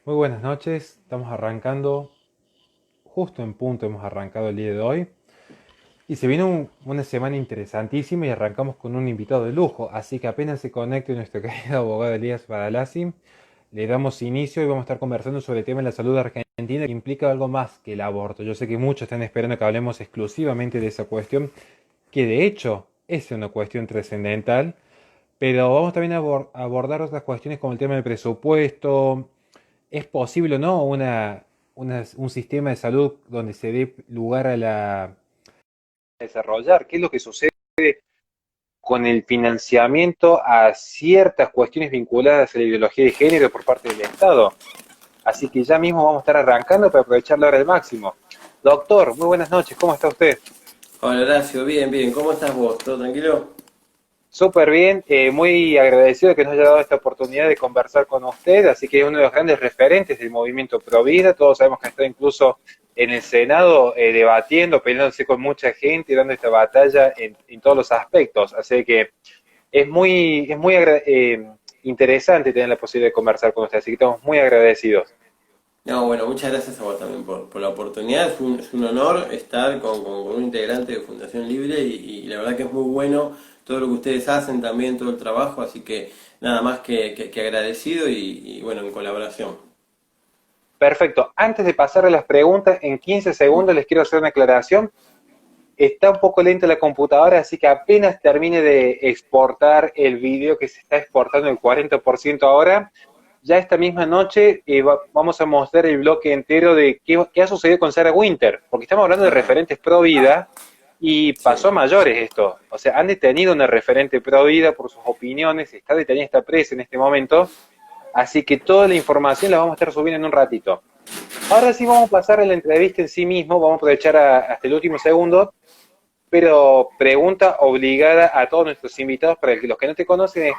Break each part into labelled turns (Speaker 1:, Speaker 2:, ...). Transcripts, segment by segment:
Speaker 1: Muy buenas noches, estamos arrancando, justo en punto hemos arrancado el día de hoy y se viene una semana interesantísima y arrancamos con un invitado de lujo, así que apenas se conecte nuestro querido abogado Elías Badalasi, le damos inicio y vamos a estar conversando sobre el tema de la salud argentina que implica algo más que el aborto. Yo sé que muchos están esperando que hablemos exclusivamente de esa cuestión, que de hecho es una cuestión trascendental, pero vamos también a abordar otras cuestiones como el tema del presupuesto. ¿Es posible o no un sistema de salud donde se dé lugar a la desarrollar? ¿Qué es lo que sucede con el financiamiento a ciertas cuestiones vinculadas a la ideología de género por parte del Estado? Así que ya mismo vamos a estar arrancando para aprovechar la hora al máximo. Doctor, muy buenas noches, ¿cómo está usted?
Speaker 2: Hola Horacio, bien, bien, ¿cómo estás vos? ¿Todo tranquilo?
Speaker 1: Súper bien, muy agradecido de que nos haya dado esta oportunidad de conversar con usted, así que es uno de los grandes referentes del movimiento Pro Vida, todos sabemos que está incluso en el Senado debatiendo, peleándose con mucha gente, dando esta batalla en todos los aspectos, así que es muy interesante tener la posibilidad de conversar con usted, así que estamos muy agradecidos.
Speaker 2: No, bueno, muchas gracias a vos también por la oportunidad. Es un honor estar con un integrante de Fundación Libre y la verdad que es muy bueno todo lo que ustedes hacen también, todo el trabajo, así que nada más que agradecido y bueno, en colaboración.
Speaker 1: Perfecto, antes de pasar a las preguntas, en 15 segundos les quiero hacer una aclaración. Está un poco lenta la computadora, así que apenas termine de exportar el vídeo que se está exportando el 40% ahora, ya esta misma noche vamos a mostrar el bloque entero de qué ha sucedido con Sarah Winter, porque estamos hablando de
Speaker 2: Ajá,
Speaker 1: referentes pro vida y pasó a
Speaker 2: sí.
Speaker 1: mayores esto. O sea, han detenido una referente pro vida por sus opiniones, está detenida, está presa en este momento, así que toda la información la vamos a estar subiendo en un ratito. Ahora sí vamos a pasar a la entrevista en sí mismo, vamos a aprovechar hasta el último segundo, pero pregunta obligada a todos nuestros invitados, para los que no te conocen, es,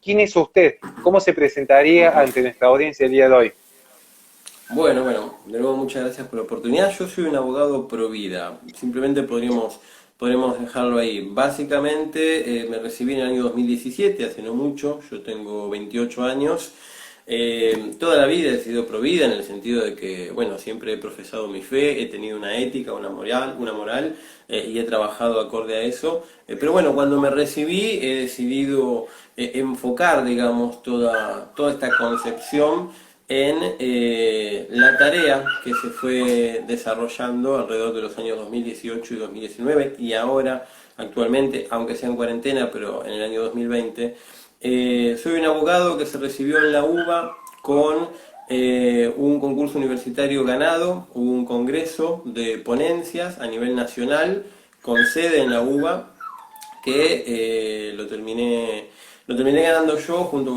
Speaker 1: ¿quién es usted? ¿Cómo se presentaría ante nuestra audiencia el día de hoy?
Speaker 2: Bueno, de nuevo muchas gracias por la oportunidad. Yo soy un abogado pro vida. Simplemente podríamos dejarlo ahí. Básicamente me recibí en el año 2017, hace no mucho. Yo tengo 28 años. Toda la vida he sido pro vida en el sentido de que, bueno, siempre he profesado mi fe, he tenido una ética, una moral y he trabajado acorde a eso. Pero bueno, cuando me recibí he decidido enfocar, digamos, toda esta concepción en la tarea que se fue desarrollando alrededor de los años 2018 y 2019 y ahora actualmente, aunque sea en cuarentena, pero en el año 2020, soy un abogado que se recibió en la UBA con un concurso universitario ganado, hubo un congreso de ponencias a nivel nacional con sede en la UBA que lo terminé ganando yo junto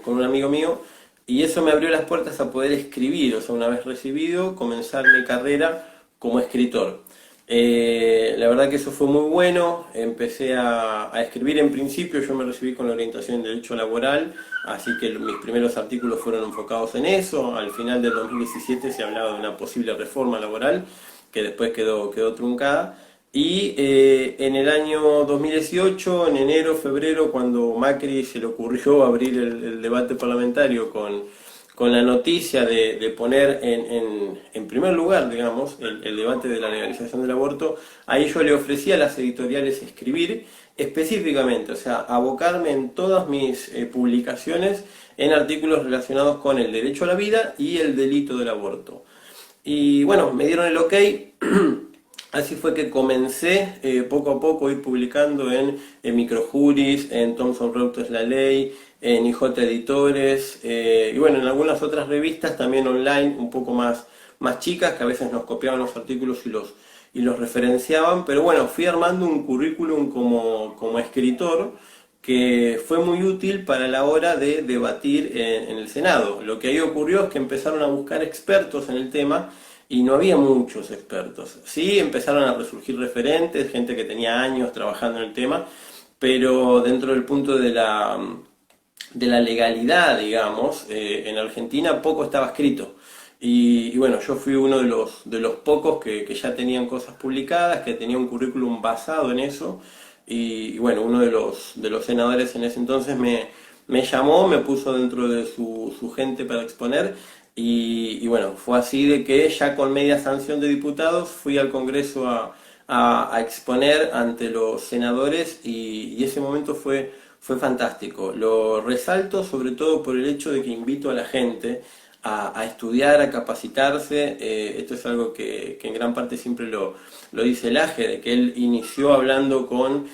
Speaker 2: con un amigo mío y eso me abrió las puertas a poder escribir, o sea, una vez recibido, comenzar mi carrera como escritor. La verdad que eso fue muy bueno, empecé a escribir en principio, yo me recibí con la orientación en Derecho Laboral, así que mis primeros artículos fueron enfocados en eso, al final del 2017 se hablaba de una posible reforma laboral que después quedó truncada. Y en el año 2018, en enero, febrero, cuando Macri se le ocurrió abrir el debate parlamentario con la noticia de poner en primer lugar, digamos, el debate de la legalización del aborto, ahí yo le ofrecí a las editoriales escribir específicamente, o sea, abocarme en todas mis publicaciones en artículos relacionados con el derecho a la vida y el delito del aborto. Y bueno, me dieron el ok. Así fue que comencé poco a poco a ir publicando en Microjuris, en Thomson Reuters La Ley, en IJ Editores y bueno, en algunas otras revistas también online, un poco más chicas, que a veces nos copiaban los artículos y los referenciaban, pero bueno, fui armando un currículum como escritor que fue muy útil para la hora de debatir en el Senado. Lo que ahí ocurrió es que empezaron a buscar expertos en el tema y no había muchos expertos. Sí, empezaron a resurgir referentes, gente que tenía años trabajando en el tema, pero dentro del punto de la legalidad, digamos, en Argentina poco estaba escrito. Y bueno, yo fui uno de los pocos que ya tenían cosas publicadas, que tenía un currículum basado en eso. Y bueno, uno de los senadores en ese entonces me llamó, me puso dentro de su gente para exponer Y bueno, fue así de que ya con media sanción de diputados fui al Congreso a exponer ante los senadores y ese momento fue fantástico. Lo resalto sobre todo por el hecho de que invito a la gente a estudiar, a capacitarse. Esto es algo que en gran parte siempre lo dice Laje, de que él inició hablando con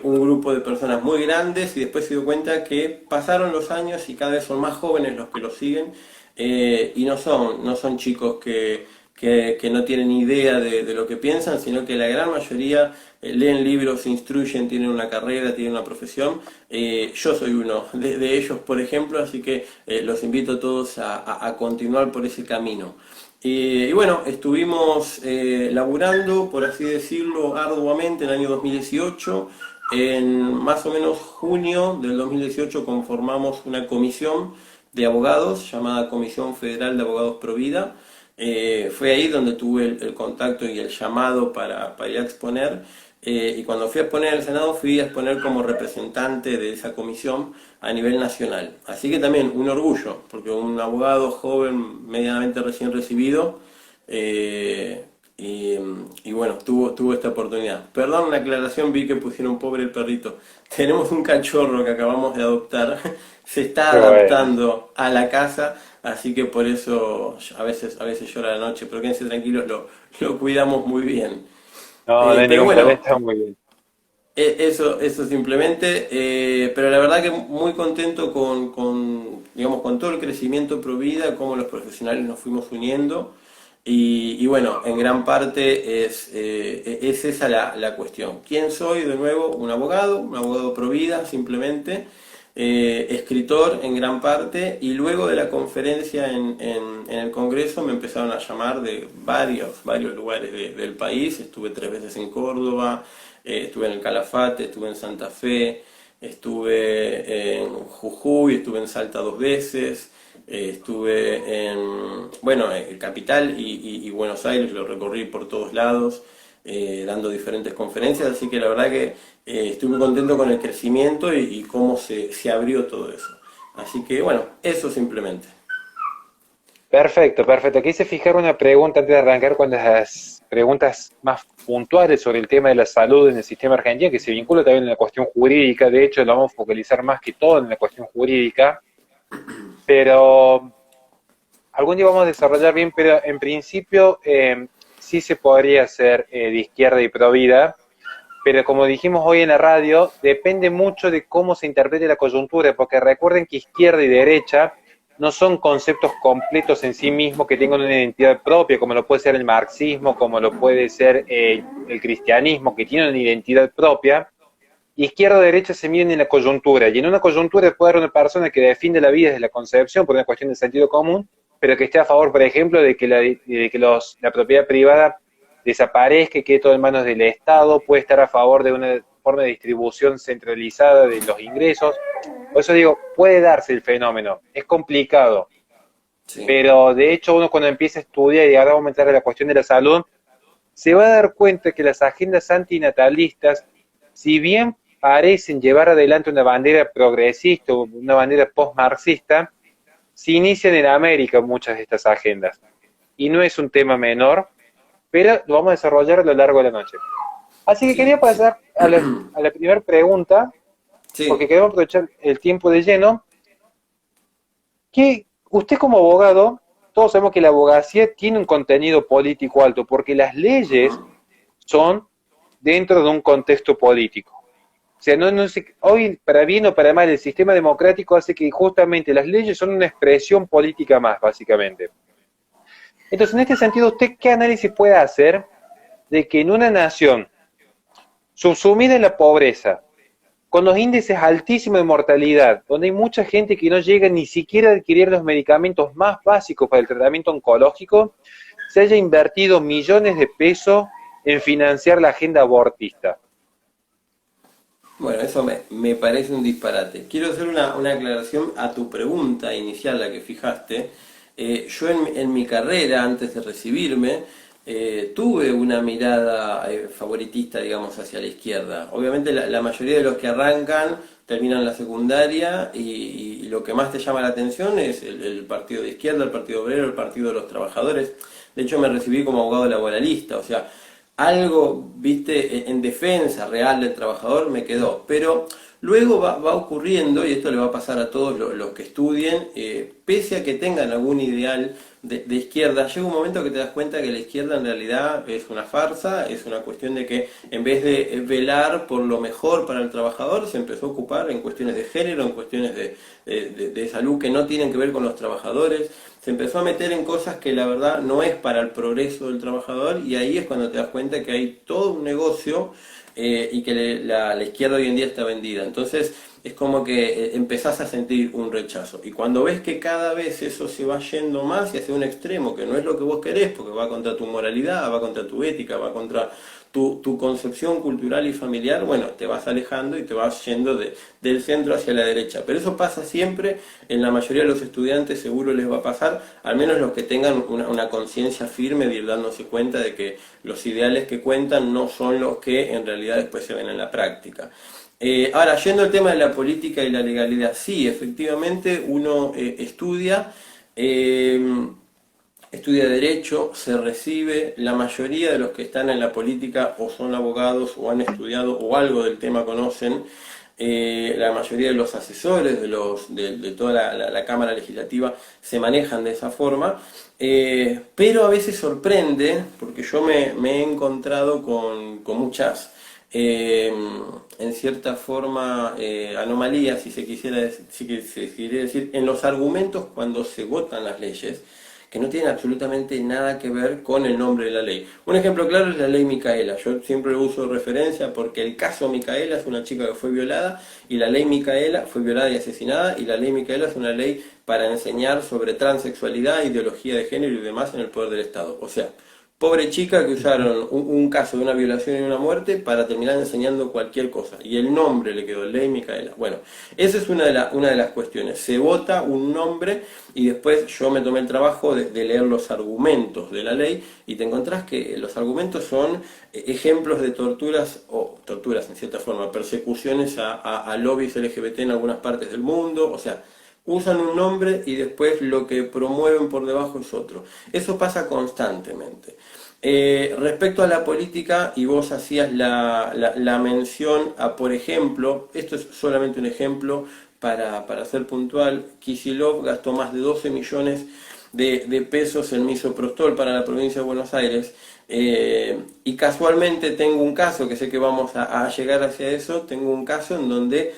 Speaker 2: un grupo de personas muy grandes y después se dio cuenta que pasaron los años y cada vez son más jóvenes los que lo siguen y no son chicos que no tienen idea de lo que piensan, sino que la gran mayoría leen libros, se instruyen, tienen una carrera, tienen una profesión. Yo soy uno de ellos, por ejemplo, así que los invito a todos a continuar por ese camino. Y bueno, estuvimos laburando, por así decirlo, arduamente en el año 2018. En más o menos junio del 2018 conformamos una comisión de abogados llamada Comisión Federal de Abogados Provida. Fue ahí donde tuve el contacto y el llamado para ir a exponer. Y cuando fui a exponer al Senado, fui a exponer como representante de esa comisión a nivel nacional. Así que también un orgullo, porque un abogado joven, medianamente recién recibido, eh, y, y bueno, tuvo esta oportunidad. Perdón, una aclaración, vi que pusieron pobre el perrito. Tenemos un cachorro que acabamos de adoptar, se está
Speaker 1: Qué bueno.
Speaker 2: adaptando a la casa, así que por eso a veces llora a la noche, pero quédense tranquilos, lo cuidamos muy bien.
Speaker 1: No, no hay
Speaker 2: Pero
Speaker 1: ningún problema,
Speaker 2: bueno,
Speaker 1: está muy bien.
Speaker 2: eso simplemente, pero la verdad que muy contento digamos, con todo el crecimiento pro vida, cómo los profesionales nos fuimos uniendo y bueno, en gran parte es esa la cuestión. ¿Quién soy? De nuevo, un abogado pro vida simplemente, escritor en gran parte y luego de la conferencia en el Congreso me empezaron a llamar de varios lugares del país, estuve 3 veces en Córdoba. Estuve en el Calafate, estuve en Santa Fe, estuve en Jujuy, estuve en Salta 2 veces, estuve bueno, en Capital y Buenos Aires, lo recorrí por todos lados, dando diferentes conferencias, así que la verdad que estoy muy contento con el crecimiento y cómo se abrió todo eso. Así que bueno, eso simplemente.
Speaker 1: Perfecto, perfecto. Quise fijar una pregunta antes de arrancar con las preguntas más puntuales sobre el tema de la salud en el sistema argentino, que se vincula también en la cuestión jurídica. De hecho, lo vamos a focalizar más que todo en la cuestión jurídica, pero algún día vamos a desarrollar bien, pero en principio sí se podría ser de izquierda y pro vida, pero como dijimos hoy en la radio, depende mucho de cómo se interprete la coyuntura, porque recuerden que izquierda y derecha no son conceptos completos en sí mismos que tengan una identidad propia, como lo puede ser el marxismo, como lo puede ser el cristianismo, que tienen una identidad propia. Izquierda o derecha se miden en la coyuntura, y en una coyuntura puede haber una persona que defiende la vida desde la concepción por una cuestión de sentido común, pero que esté a favor, por ejemplo, de que la propiedad privada desaparezca y quede todo en manos del Estado, puede estar a favor de una forma de distribución centralizada de los ingresos. Por eso digo, puede darse el fenómeno, es complicado,
Speaker 2: Sí.
Speaker 1: pero de hecho uno cuando empieza a estudiar, y ahora vamos a entrar a la cuestión de la salud, se va a dar cuenta que las agendas antinatalistas, si bien parecen llevar adelante una bandera progresista, una bandera post-marxista, se inician en América muchas de estas agendas. Y no es un tema menor, pero lo vamos a desarrollar a lo largo de la noche. Así que
Speaker 2: Sí,
Speaker 1: quería
Speaker 2: sí.
Speaker 1: pasar a la primera pregunta, porque
Speaker 2: Sí,
Speaker 1: queremos aprovechar el tiempo de lleno. Que usted como abogado, todos sabemos que la abogacía tiene un contenido político alto, porque las leyes son dentro de un contexto político. O sea, hoy, para bien o para mal, el sistema democrático hace que justamente las leyes son una expresión política más, básicamente. Entonces, en este sentido, ¿usted qué análisis puede hacer de que en una nación subsumida en la pobreza, con los índices altísimos de mortalidad, donde hay mucha gente que no llega ni siquiera a adquirir los medicamentos más básicos para el tratamiento oncológico, se haya invertido millones de pesos en financiar la agenda abortista?
Speaker 2: bueno, eso me parece un disparate. Quiero hacer una aclaración a tu pregunta inicial, la que fijaste. Yo en mi carrera, antes de recibirme, tuve una mirada favoritista, digamos, hacia la izquierda. Obviamente la mayoría de los que arrancan terminan la secundaria y lo que más te llama la atención es el partido de izquierda, el partido obrero, el partido de los trabajadores. De hecho, me recibí como abogado laboralista, o sea, algo, viste, en defensa real del trabajador me quedó, pero luego va ocurriendo, y esto le va a pasar a todos los que estudien, pese a que tengan algún ideal de izquierda, llega un momento que te das cuenta que la izquierda en realidad es una farsa, es una cuestión de que en vez de velar por lo mejor para el trabajador, se empezó a ocupar en cuestiones de género, en cuestiones de salud que no tienen que ver con los trabajadores, se empezó a meter en cosas que la verdad no es para el progreso del trabajador, y ahí es cuando te das cuenta que hay todo un negocio y que la izquierda hoy en día está vendida. Entonces es como que empezás a sentir un rechazo. Y cuando ves que cada vez eso se va yendo más y hacia un extremo, que no es lo que vos querés, porque va contra tu moralidad, va contra tu ética, va contra tu concepción cultural y familiar, bueno, te vas alejando y te vas yendo del centro hacia la derecha. Pero eso pasa siempre, en la mayoría de los estudiantes seguro les va a pasar, al menos los que tengan una conciencia firme de ir dándose cuenta de que los ideales que cuentan no son los que en realidad después se ven en la práctica. Ahora, yendo al tema de la política y la legalidad, sí, efectivamente uno estudia Derecho, se recibe, la mayoría de los que están en la política o son abogados o han estudiado o algo del tema conocen, la mayoría de los asesores de toda la Cámara Legislativa se manejan de esa forma, pero a veces sorprende, porque yo me he encontrado con muchas en cierta forma anomalías, si se quisiera decir, en los argumentos cuando se votan las leyes, que no tienen absolutamente nada que ver con el nombre de la ley. Un ejemplo claro es la ley Micaela. Yo siempre uso referencia porque el caso Micaela es una chica que fue violada, y la ley Micaela fue violada y asesinada, y la ley Micaela es una ley para enseñar sobre transexualidad, ideología de género y demás en el poder del Estado. O sea, pobre chica que usaron un caso de una violación y una muerte para terminar enseñando cualquier cosa. Y el nombre le quedó, Ley Micaela. Bueno, esa es una de las cuestiones. Se vota un nombre y después yo me tomé el trabajo de leer los argumentos de la ley, y te encontrás que los argumentos son ejemplos de torturas, o torturas en cierta forma, persecuciones a lobbies LGBT en algunas partes del mundo, o sea, usan un nombre y después lo que promueven por debajo es otro. Eso pasa constantemente. Respecto a la política, y vos hacías la mención a, por ejemplo, esto es solamente un ejemplo para ser puntual, Kicillof gastó más de 12 millones de pesos en misoprostol para la provincia de Buenos Aires, y casualmente tengo un caso, que sé que vamos a llegar hacia eso, tengo un caso en donde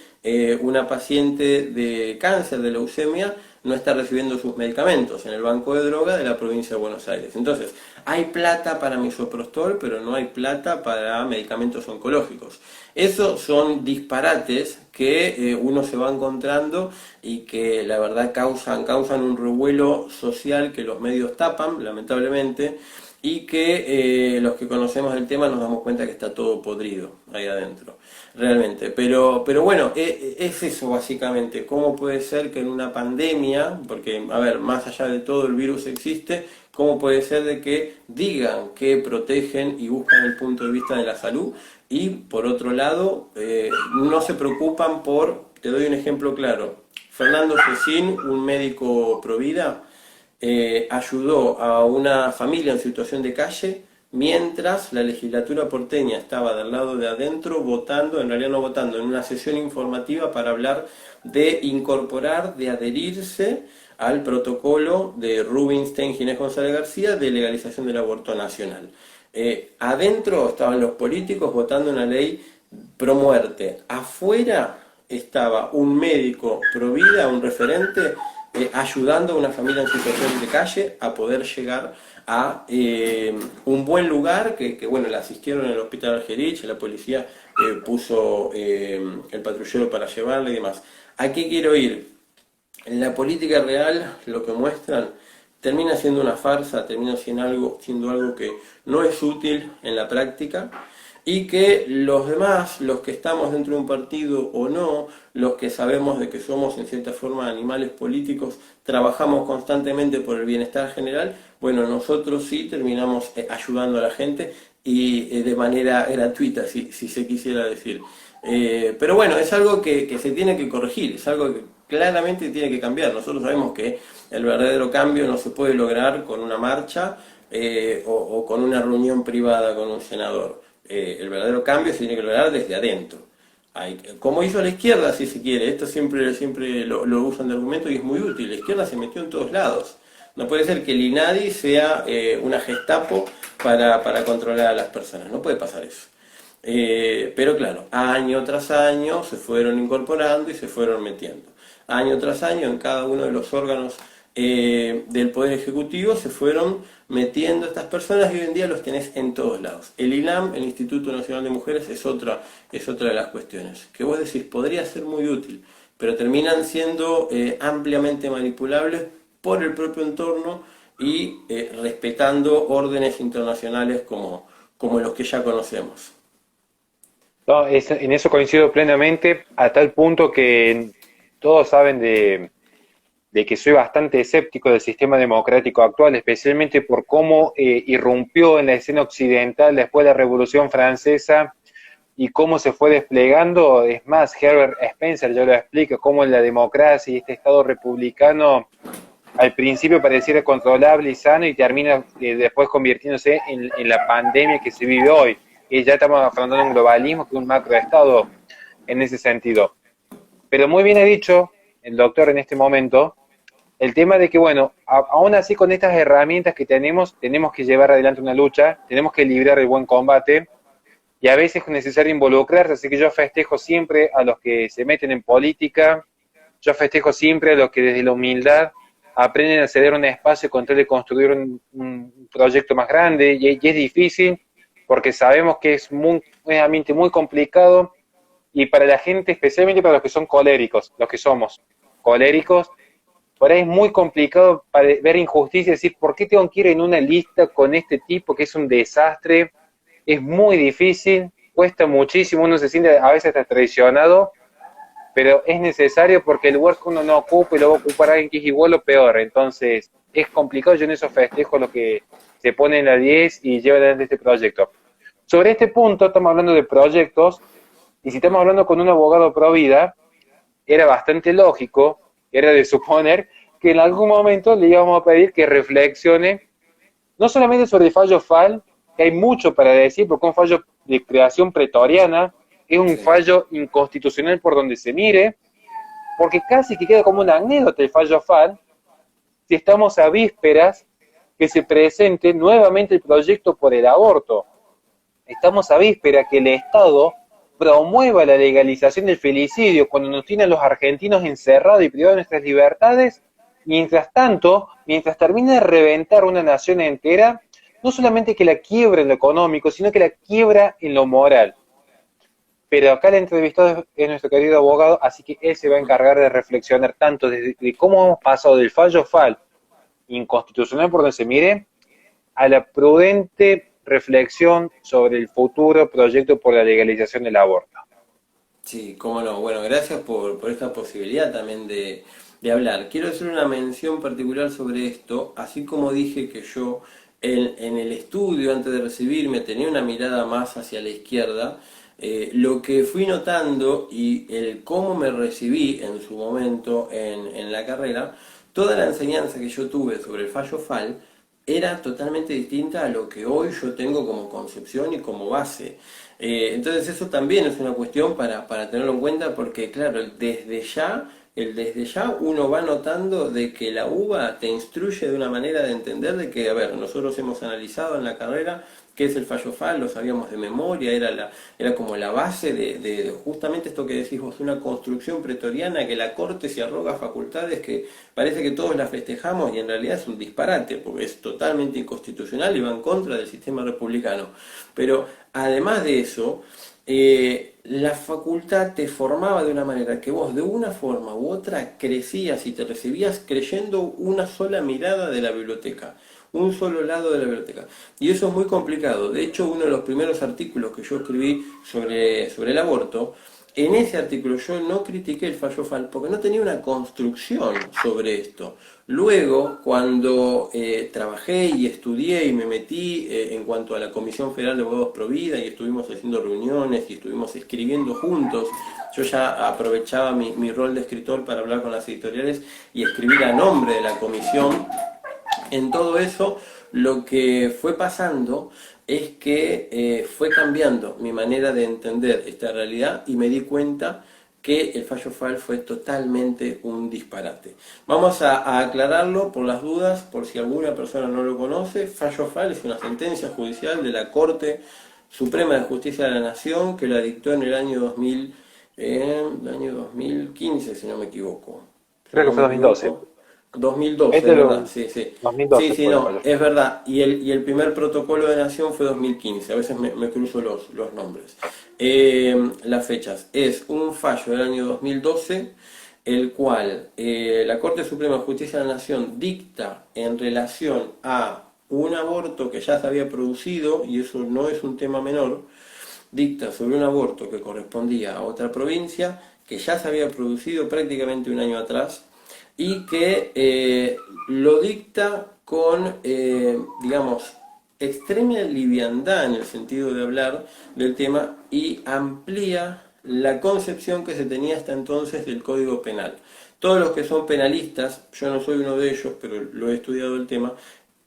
Speaker 2: una paciente de cáncer, de leucemia, no está recibiendo sus medicamentos en el banco de droga de la provincia de Buenos Aires. Entonces, hay plata para misoprostol, pero no hay plata para medicamentos oncológicos. Esos son disparates que uno se va encontrando y que la verdad causan un revuelo social que los medios tapan, lamentablemente, y que los que conocemos el tema nos damos cuenta que está todo podrido ahí adentro, realmente. Pero bueno, es eso básicamente. ¿Cómo puede ser que en una pandemia, porque, a ver, más allá de todo el virus existe, cómo puede ser de que digan que protegen y buscan el punto de vista de la salud, y por otro lado no se preocupan por, te doy un ejemplo claro, Fernando Cecín, un médico provida, ayudó a una familia en situación de calle mientras la legislatura porteña estaba del lado de adentro votando, en realidad no votando, en una sesión informativa para hablar de incorporar, de adherirse al protocolo de Rubinstein Ginés González García de legalización del aborto nacional. Adentro estaban los políticos votando una ley pro muerte, afuera estaba un médico pro vida, un referente, ayudando a una familia en situación de calle a poder llegar a un buen lugar, que bueno, la asistieron en el hospital Argerich, la policía puso el patrullero para llevarla y demás. ¿A qué quiero ir? En la política real lo que muestran termina siendo una farsa, termina siendo algo que no es útil en la práctica, y que los demás, los que estamos dentro de un partido o no, los que sabemos de que somos en cierta forma animales políticos, trabajamos constantemente por el bienestar general, bueno, nosotros sí terminamos ayudando a la gente, y de manera gratuita, si se quisiera decir. Pero bueno, es algo que se tiene que corregir, es algo que claramente tiene que cambiar. Nosotros sabemos que el verdadero cambio no se puede lograr con una marcha o con una reunión privada con un senador. El verdadero cambio se tiene que lograr desde adentro. Como hizo la izquierda, si se quiere, esto siempre lo usan de argumento y es muy útil. La izquierda se metió en todos lados. No puede ser que el INADI sea una Gestapo para controlar a las personas. No puede pasar eso. Pero claro, año tras año se fueron incorporando y se fueron metiendo. Año tras año en cada uno de los órganos del Poder Ejecutivo se fueron metiendo estas personas y hoy en día los tenés en todos lados. El INAM, el Instituto Nacional de Mujeres, es otra de las cuestiones. Que vos decís, podría ser muy útil, pero terminan siendo ampliamente manipulables por el propio entorno y respetando órdenes internacionales como los que ya conocemos.
Speaker 1: No, en eso coincido plenamente, a tal punto que todos saben de que soy bastante escéptico del sistema democrático actual, especialmente por cómo irrumpió en la escena occidental después de la Revolución Francesa y cómo se fue desplegando. Es más, Herbert Spencer ya lo explica, cómo la democracia y este Estado republicano al principio pareciera controlable y sano y termina después convirtiéndose en la pandemia que se vive hoy. Y ya estamos afrontando un globalismo que es un macroestado en ese sentido. Pero muy bien ha dicho el doctor en este momento el tema de que, bueno, aún así con estas herramientas que tenemos que llevar adelante una lucha, tenemos que librar el buen combate y a veces es necesario involucrarse, así que yo festejo siempre a los que se meten en política, yo festejo siempre a los que desde la humildad aprenden a ceder un espacio con tal de construir un proyecto más grande y es difícil porque sabemos que es un ambiente muy complicado y para la gente, especialmente para los que son coléricos, los que somos coléricos, por ahí es muy complicado para ver injusticia y decir, ¿por qué tengo que ir en una lista con este tipo que es un desastre? Es muy difícil, cuesta muchísimo, uno se siente a veces hasta traicionado, pero es necesario porque el lugar que uno no ocupa y lo va a ocupar alguien que es igual o peor, entonces es complicado. Yo en esos festejo lo que se pone en la 10 y lleva adelante este proyecto. Sobre este punto estamos hablando de proyectos y si estamos hablando con un abogado pro vida, era bastante lógico, era de suponer que en algún momento le íbamos a pedir que reflexione no solamente sobre el fallo FAL, que hay mucho para decir, porque es un fallo de creación pretoriana, es un
Speaker 2: Sí.
Speaker 1: fallo inconstitucional por donde se mire, porque casi que queda como una anécdota el fallo FAL, si estamos a vísperas que se presente nuevamente el proyecto por el aborto. Estamos a vísperas que el Estado promueva la legalización del felicidio cuando nos tienen a los argentinos encerrados y privados de nuestras libertades. Mientras tanto, mientras termina de reventar una nación entera, no solamente que la quiebra en lo económico, sino que la quiebra en lo moral. Pero acá el entrevistado es nuestro querido abogado, así que él se va a encargar de reflexionar tanto de cómo hemos pasado del fallo FAL inconstitucional por donde se mire, a la prudente reflexión sobre el futuro proyecto por la legalización del aborto.
Speaker 2: Sí, cómo no. Bueno, gracias por esta posibilidad también de hablar. Quiero hacer una mención particular sobre esto, así como dije que yo en el estudio antes de recibirme tenía una mirada más hacia la izquierda, lo que fui notando y el cómo me recibí en su momento en la carrera, toda la enseñanza que yo tuve sobre el fallo FAL era totalmente distinta a lo que hoy yo tengo como concepción y como base. Entonces eso también es una cuestión para tenerlo en cuenta porque claro, el desde ya uno va notando de que la UBA te instruye de una manera de entender de que, a ver, nosotros hemos analizado en la carrera qué es el fallo FAL, lo sabíamos de memoria, era como la base de justamente esto que decís vos, una construcción pretoriana que la Corte se arroga facultades que parece que todos las festejamos y en realidad es un disparate, porque es totalmente inconstitucional y va en contra del sistema republicano. Pero además de eso, la facultad te formaba de una manera que vos de una forma u otra crecías y te recibías creyendo una sola mirada de la biblioteca, un solo lado de la biblioteca. Y eso es muy complicado. De hecho, uno de los primeros artículos que yo escribí sobre el aborto en ese artículo yo no critiqué el fallo FAL porque no tenía una construcción sobre esto. Luego, cuando trabajé y estudié y me metí en cuanto a la Comisión Federal de Abogados Provida y estuvimos haciendo reuniones y estuvimos escribiendo juntos, yo ya aprovechaba mi rol de escritor para hablar con las editoriales y escribir a nombre de la comisión. En todo eso, lo que fue pasando es que fue cambiando mi manera de entender esta realidad y me di cuenta que el fallo FAL fue totalmente un disparate. Vamos a aclararlo por las dudas, por si alguna persona no lo conoce. Fallo FAL es una sentencia judicial de la Corte Suprema de Justicia de la Nación que la dictó en el año 2000, el año 2015, si no me equivoco. Si
Speaker 3: Creo que
Speaker 2: no
Speaker 3: fue
Speaker 2: me
Speaker 3: 2012.
Speaker 2: equivoco. 2012, es
Speaker 3: Este
Speaker 2: verdad,
Speaker 3: lo,
Speaker 2: sí, sí. Sí,
Speaker 3: 2012
Speaker 2: sí,
Speaker 3: fue el
Speaker 2: no,
Speaker 3: fallo.
Speaker 2: es verdad. Y el primer protocolo de nación fue 2015. A veces me cruzo los nombres. Las fechas. Es un fallo del año 2012, el cual la Corte Suprema de Justicia de la Nación dicta en relación a un aborto que ya se había producido, y eso no es un tema menor, dicta sobre un aborto que correspondía a otra provincia, que ya se había producido prácticamente un año atrás, y que lo dicta con, digamos, extrema liviandad en el sentido de hablar del tema y amplía la concepción que se tenía hasta entonces del Código Penal. Todos los que son penalistas, yo no soy uno de ellos, pero lo he estudiado el tema,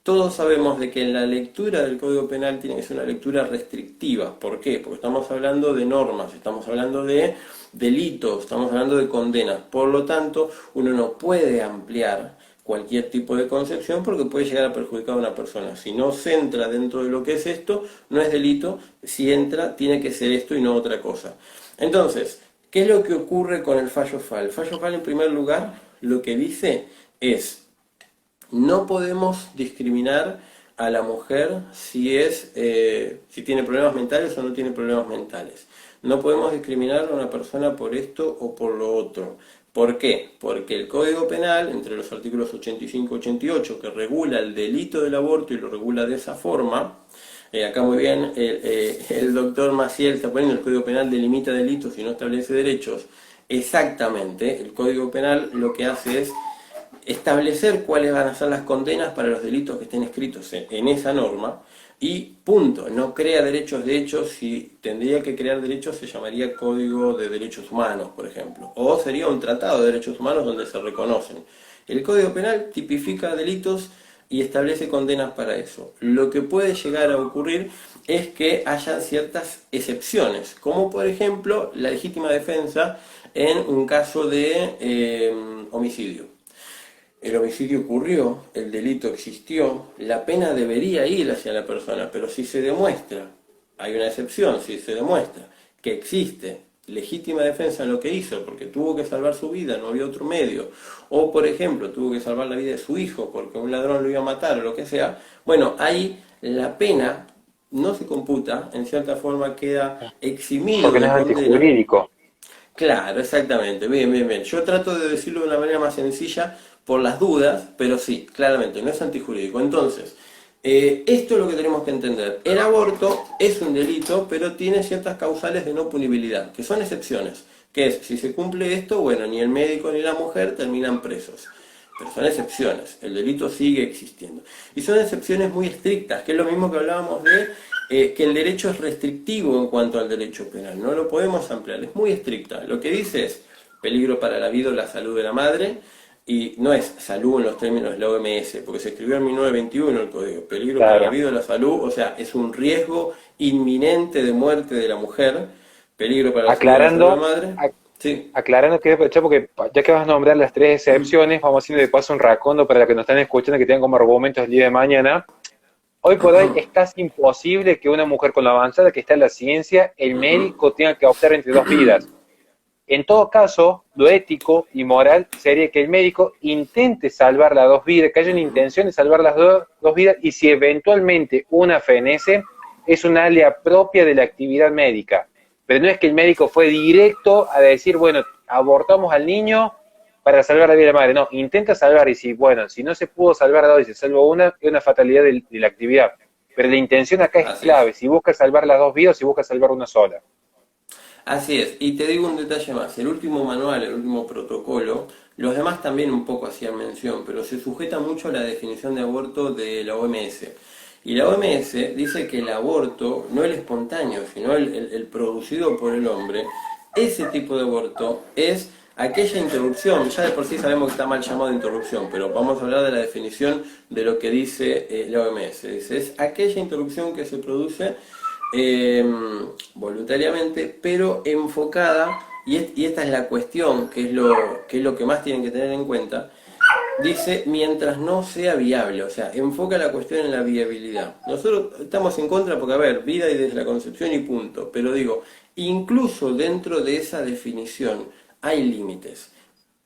Speaker 2: todos sabemos de que la lectura del Código Penal tiene que ser una lectura restrictiva. ¿Por qué? Porque estamos hablando de normas, estamos hablando de delitos, estamos hablando de condenas. Por lo tanto, uno no puede ampliar cualquier tipo de concepción porque puede llegar a perjudicar a una persona. Si no se entra dentro de lo que es esto, no es delito. Si entra, tiene que ser esto y no otra cosa. Entonces, ¿qué es lo que ocurre con el fallo FAL? El fallo FAL, en primer lugar, lo que dice es: no podemos discriminar a la mujer si tiene problemas mentales o no tiene problemas mentales. No podemos discriminar a una persona por esto o por lo otro. ¿Por qué? Porque el Código Penal, entre los artículos 85 y 88, que regula el delito del aborto y lo regula de esa forma, acá muy bien el doctor Maciel está poniendo: el Código Penal delimita delitos y no establece derechos. Exactamente, el Código Penal lo que hace es establecer cuáles van a ser las condenas para los delitos que estén escritos en esa norma y punto. No crea derechos. De hecho, si tendría que crear derechos se llamaría Código de Derechos Humanos, por ejemplo, o sería un tratado de derechos humanos donde se reconocen. El Código Penal tipifica delitos y establece condenas para eso. Lo que puede llegar a ocurrir es que haya ciertas excepciones, como por ejemplo la legítima defensa en un caso de homicidio. El homicidio ocurrió, el delito existió, la pena debería ir hacia la persona, pero si se demuestra, hay una excepción, si se demuestra que existe legítima defensa en lo que hizo, porque tuvo que salvar su vida, no había otro medio, o por ejemplo, tuvo que salvar la vida de su hijo porque un ladrón lo iba a matar o lo que sea, bueno, ahí la pena no se computa, en cierta forma queda eximido
Speaker 3: Porque no
Speaker 2: de
Speaker 3: es
Speaker 2: condena.
Speaker 3: antijurídico.
Speaker 2: Claro, exactamente, bien, bien, bien. Yo trato de decirlo de una manera más sencilla por las dudas, pero sí, claramente, no es antijurídico. Entonces, esto es lo que tenemos que entender. El aborto es un delito, pero tiene ciertas causales de no punibilidad, que son excepciones. Que es, si se cumple esto, bueno, ni el médico ni la mujer terminan presos. Pero son excepciones, el delito sigue existiendo. Y son excepciones muy estrictas, que es lo mismo que hablábamos de que el derecho es restrictivo en cuanto al derecho penal, no lo podemos ampliar, es muy estricta. Lo que dice es peligro para la vida o la salud de la madre, y no es salud en los términos de la OMS, porque se escribió en 1921 el código, peligro para la
Speaker 3: Claro.
Speaker 2: vida o la salud, o sea, es un riesgo inminente de muerte de la mujer, peligro para la salud o la salud de la
Speaker 3: Aclarando,
Speaker 2: madre. Sí.
Speaker 3: aclarando que aprovechar porque ya que vas a nombrar las tres excepciones, vamos haciendo de paso un racondo para los que nos están escuchando que tengan como argumentos el día de mañana. Hoy por hoy es casi imposible que una mujer con la avanzada que está en la ciencia, el médico tenga que optar entre dos vidas. En todo caso, lo ético y moral sería que el médico intente salvar las dos vidas, que haya una intención de salvar las dos vidas, y si eventualmente una fenece, es un área propia de la actividad médica. Pero no es que el médico fue directo a decir, bueno, abortamos al niño para salvar la vida de la madre. No, intenta salvar, y si, bueno, si no se pudo salvar a dos y se salva una, es una fatalidad de la actividad. Pero la intención acá es
Speaker 2: Así es.
Speaker 3: clave, si busca salvar las dos vidas o si busca salvar una sola.
Speaker 2: Así es, y te digo un detalle más, el último manual, el último protocolo, los demás también un poco hacían mención, pero se sujeta mucho a la definición de aborto de la OMS. Y la OMS dice que el aborto, no el espontáneo, sino el producido por el hombre, ese tipo de aborto es aquella interrupción, ya de por sí sabemos que está mal llamado interrupción, pero vamos a hablar de la definición de lo que dice la OMS. Dice, es aquella interrupción que se produce eh, voluntariamente, pero enfocada, y esta es la cuestión, que es lo que más tienen que tener en cuenta, dice mientras no sea viable, o sea, enfoca la cuestión en la viabilidad. Nosotros estamos en contra porque, a ver, vida y desde la concepción y punto, pero digo, incluso dentro de esa definición hay límites.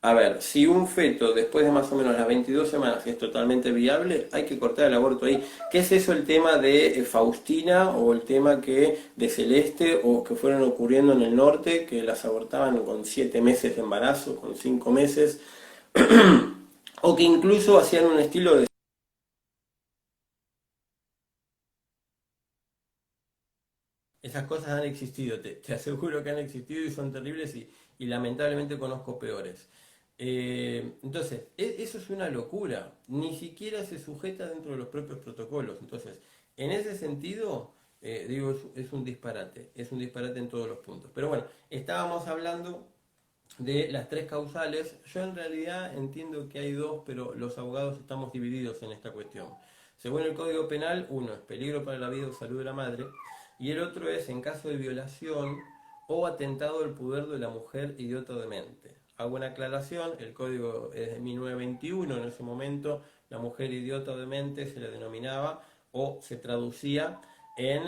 Speaker 2: A ver, si un feto después de más o menos las 22 semanas es totalmente viable, hay que cortar el aborto ahí. ¿Qué es eso el tema de Faustina o el tema que de Celeste o que fueron ocurriendo en el norte, que las abortaban con 7 meses de embarazo, con 5 meses, o que incluso hacían un estilo de... Esas cosas han existido, te aseguro que han existido y son terribles y lamentablemente conozco peores. Entonces, eso es una locura, ni siquiera se sujeta dentro de los propios protocolos. Entonces, en ese sentido, digo, es un disparate, es un disparate en todos los puntos. Pero bueno, estábamos hablando de las tres causales. Yo en realidad entiendo que hay dos, pero los abogados estamos divididos en esta cuestión. Según el Código Penal, uno es peligro para la vida o salud de la madre, y el otro es en caso de violación o atentado al pudor de la mujer idiota o demente. Hago una aclaración, el código es de 1921, en ese momento la mujer idiota o demente se le denominaba o se traducía en